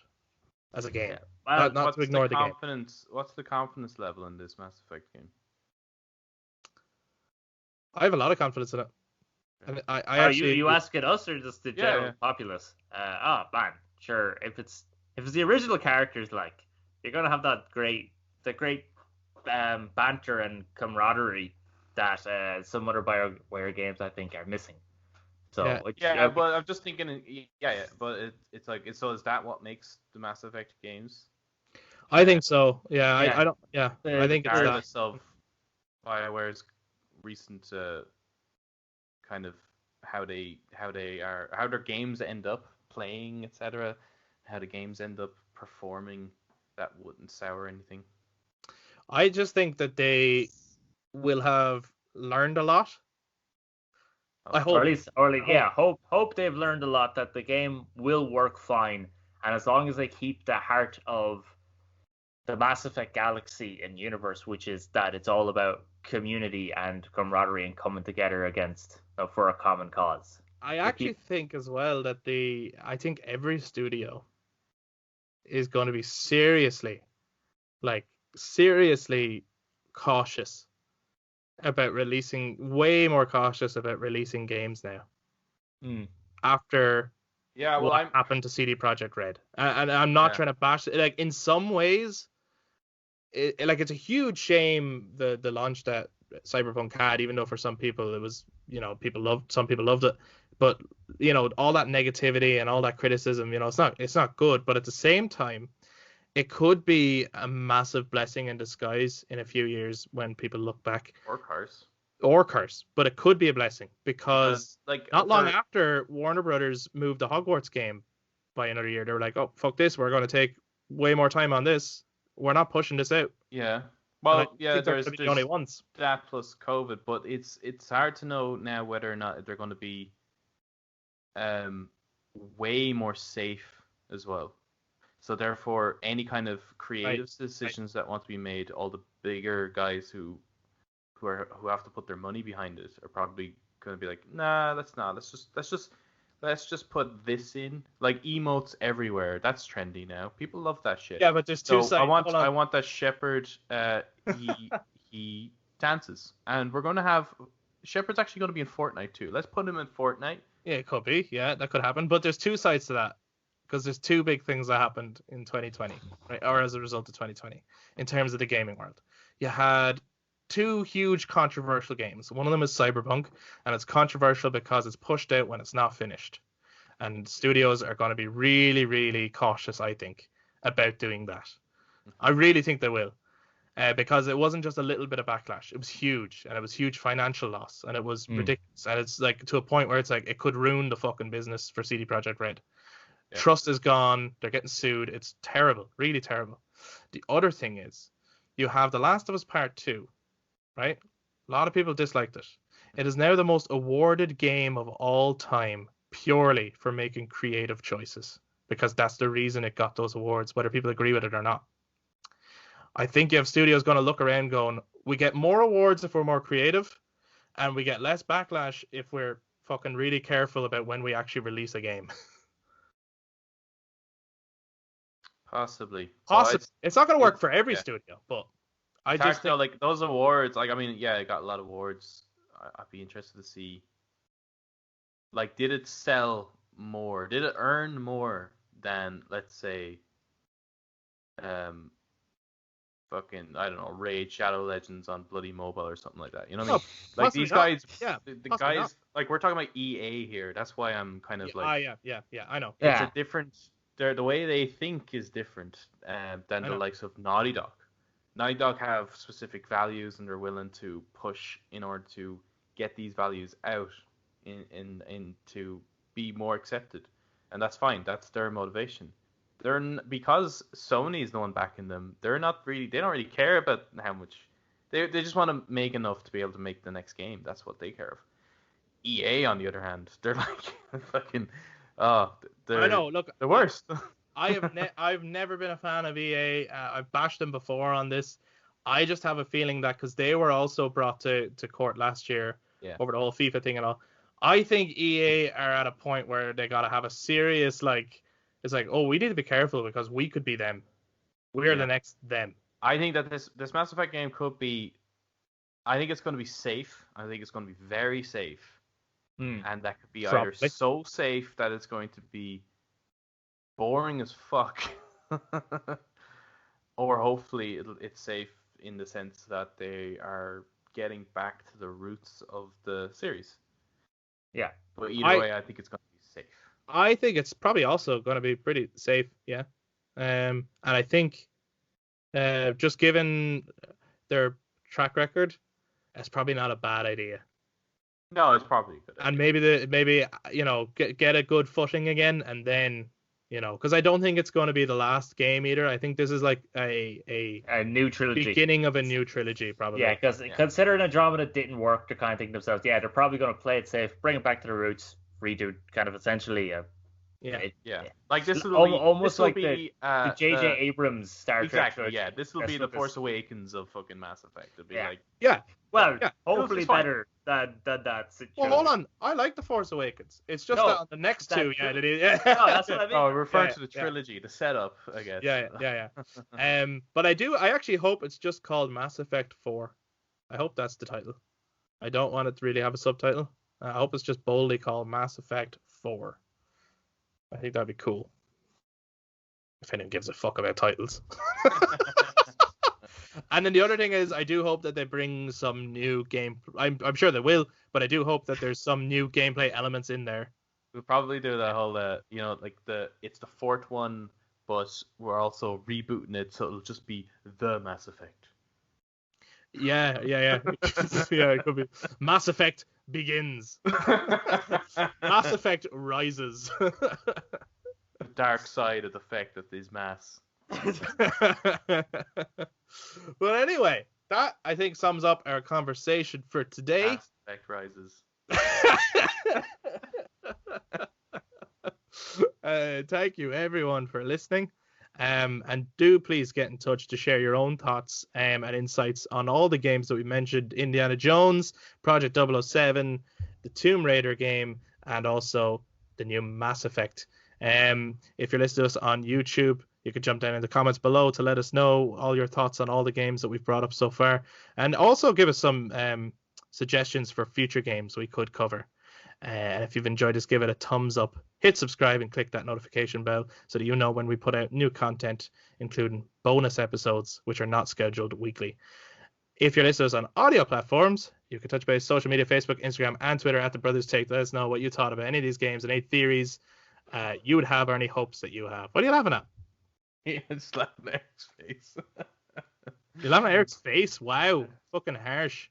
as a game. Yeah. Not to ignore the game. What's the confidence level in this Mass Effect game? I have a lot of confidence in it. And I actually. You asking us or just the general populace? Man, sure. If it's the original characters, like, you're gonna have the great banter and camaraderie that some other BioWare games, I think, are missing. So but I'm just thinking, but it's like, so is that what makes the Mass Effect games? I think so. Yeah, I don't. Yeah, I think it's regardless of BioWare's recent kind of how their games end up playing, etc. How the games end up performing, that wouldn't sour anything. I just think that they will have learned a lot. I hope. Or at least, hope they've learned a lot, that the game will work fine And as long as they keep the heart of the Mass Effect galaxy and universe, which is that it's all about community and camaraderie and coming together against for a common cause. I actually think as well that I think every studio is going to be seriously cautious about way more cautious about releasing games now. After what happened to CD Projekt Red. And I'm not trying to bash it. Like, in some ways, it's a huge shame the launch that Cyberpunk had, even though for some people it was, some people loved it. But, all that negativity and all that criticism, it's not good. But at the same time, it could be a massive blessing in disguise in a few years when people look back. Or curse, but it could be a blessing because not long after Warner Brothers moved the Hogwarts game by another year, they were like, "Oh, fuck this! We're going to take way more time on this. We're not pushing this out." Yeah. Well, there's the only ones. That plus COVID, but it's hard to know now whether or not they're going to be way more safe as well. So therefore, any kind of creative decisions that want to be made, all the bigger guys who have to put their money behind it are probably going to be like, nah, let's not. Let's just put this in. Like, emotes everywhere. That's trendy now. People love that shit. Yeah, but there's two sides. I want that Shepard. He dances, and we're going to have Shepard's actually going to be in Fortnite too. Let's put him in Fortnite. Yeah, it could be. Yeah, that could happen. But there's two sides to that, because there's two big things that happened in 2020, right, or as a result of 2020, in terms of the gaming world. You had two huge controversial games. One of them is Cyberpunk, and it's controversial because it's pushed out when it's not finished. And studios are going to be really, really cautious, I think, about doing that. I really think they will. Because it wasn't just a little bit of backlash. It was huge, and it was huge financial loss, and it was ridiculous. And it's like to a point where it's like it could ruin the fucking business for CD Projekt Red. Yeah. Trust is gone. They're getting sued. It's terrible, really terrible. The other thing is, you have The Last of Us Part 2, right? A lot of people disliked it. It is now the most awarded game of all time, purely for making creative choices, because that's the reason it got those awards, whether people agree with it or not. I think you have studios going to look around going, we get more awards if we're more creative, and we get less backlash if we're fucking really careful about when we actually release a game. Possibly. It's not going to work for every studio, but I just think, like, those awards, like, I mean, yeah, it got a lot of awards. I'd be interested to see, like, did it sell more? Did it earn more than, let's say, fucking, I don't know, Raid Shadow Legends on Bloody Mobile or something like that. You know what I mean? Like, these guys, the guys, not. Like, we're talking about EA here. That's why I'm kind of like, yeah, I know. It's a different. The way they think is different than the likes of Naughty Dog. Naughty Dog have specific values, and they're willing to push in order to get these values out in to be more accepted, and that's fine. That's their motivation. Because Sony is the one backing them. They don't really care about how much. They just want to make enough to be able to make the next game. That's what they care of. EA, on the other hand, they're like fucking. I know. Look, the worst. I've never been a fan of EA. I've bashed them before on this. I just have a feeling that because they were also brought to court last year over the whole FIFA thing and all. I think EA are at a point where they gotta have a serious It's like, oh, we need to be careful because we could be them. We're the next them. I think that this Mass Effect game could be. I think it's going to be safe. I think it's going to be very safe. And that could be either so safe that it's going to be boring as fuck, or hopefully it's safe in the sense that they are getting back to the roots of the series. Yeah. But either way, I think it's going to be safe. I think it's probably also going to be pretty safe, yeah. And I think just given their track record, it's probably not a bad idea. No, it's probably good. And maybe get a good footing again, and then because I don't think it's going to be the last game either. I think this is like a new trilogy, beginning of a new trilogy, probably. Yeah, because considering Andromeda didn't work, they're kind of thinking themselves, they're probably going to play it safe, bring it back to the roots, redo kind of essentially a Yeah. Yeah. Like this will be almost this will like be, the J.J. Abrams Star Trek. exactly. trilogy. Yeah. This will be the Lucas. Force Awakens of fucking Mass Effect. It'll be Yeah. like Yeah. Well, Yeah. hopefully It's fine. better than that. Well, hold on. I like the Force Awakens. It's just No, that on the next that two, tri- yeah. No, that's what I mean. oh, we're referring Yeah, to the yeah. trilogy, the setup, I guess. Yeah. But I actually hope it's just called Mass Effect 4. I hope that's the title. I don't want it to really have a subtitle. I hope it's just boldly called Mass Effect 4. I think that'd be cool. If anyone gives a fuck about titles. And then the other thing is, I do hope that they bring some new game. I'm sure they will, but I do hope that there's some new gameplay elements in there. We'll probably do that whole, like it's the fourth one, but we're also rebooting it, so it'll just be the Mass Effect. Yeah. Yeah, it could be. Mass Effect begins. Mass Effect rises. The dark side of the effect of these mass. Well, anyway, that I think sums up our conversation for today. Mass Effect rises. Thank you everyone for listening. And do please get in touch to share your own thoughts and insights on all the games that we mentioned: Indiana Jones, Project 007, the Tomb Raider game, and also the new Mass Effect. If you're listening to us on YouTube, you can jump down in the comments below to let us know all your thoughts on all the games that we've brought up so far, and also give us some suggestions for future games we could cover. And if you've enjoyed this, give it a thumbs up, hit subscribe, and click that notification bell so that you know when we put out new content, including bonus episodes, which are not scheduled weekly. If you're listeners on audio platforms, you can touch base social media, Facebook, Instagram, and Twitter at The Brothers Take. Let us know what you thought about any of these games and any theories you would have or any hopes that you have. What are you laughing at? He slapped Eric's face. You're laughing at Eric's face? Wow. Fucking harsh.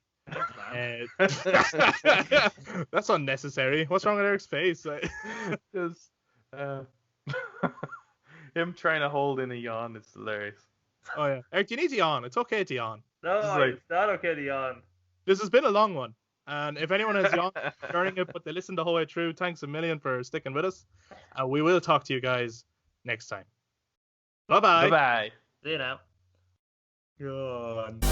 That's unnecessary. What's wrong with Eric's face? Just him trying to hold in a yawn is hilarious. Oh yeah, Eric, you need to yawn. It's okay to yawn. No, it's not okay to yawn. This has been a long one, and if anyone has yawned during it, but they listened the whole way through, thanks a million for sticking with us. We will talk to you guys next time. Bye bye. Bye. See you now. God.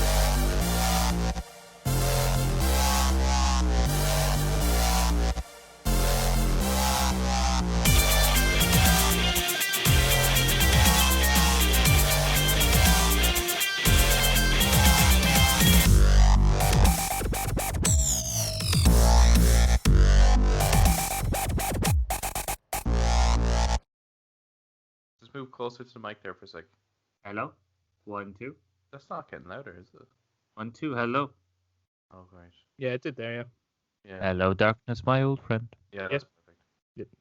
Just move closer to the mic there for a sec. Hello? 1, 2. That's not getting louder, is it? 1, 2. Hello. Oh, great. Yeah, it did there. Yeah. Yeah. Hello, darkness, my old friend. Yeah, Yes. that's perfect.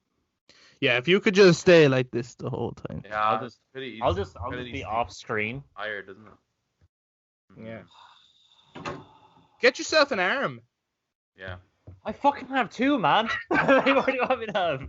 Yeah, if you could just stay like this the whole time. Yeah, I'll just pretty, I'll just really be off screen. higher, doesn't it? Yeah. Get yourself an arm. Yeah. I fucking have 2, man. What do you want me to have?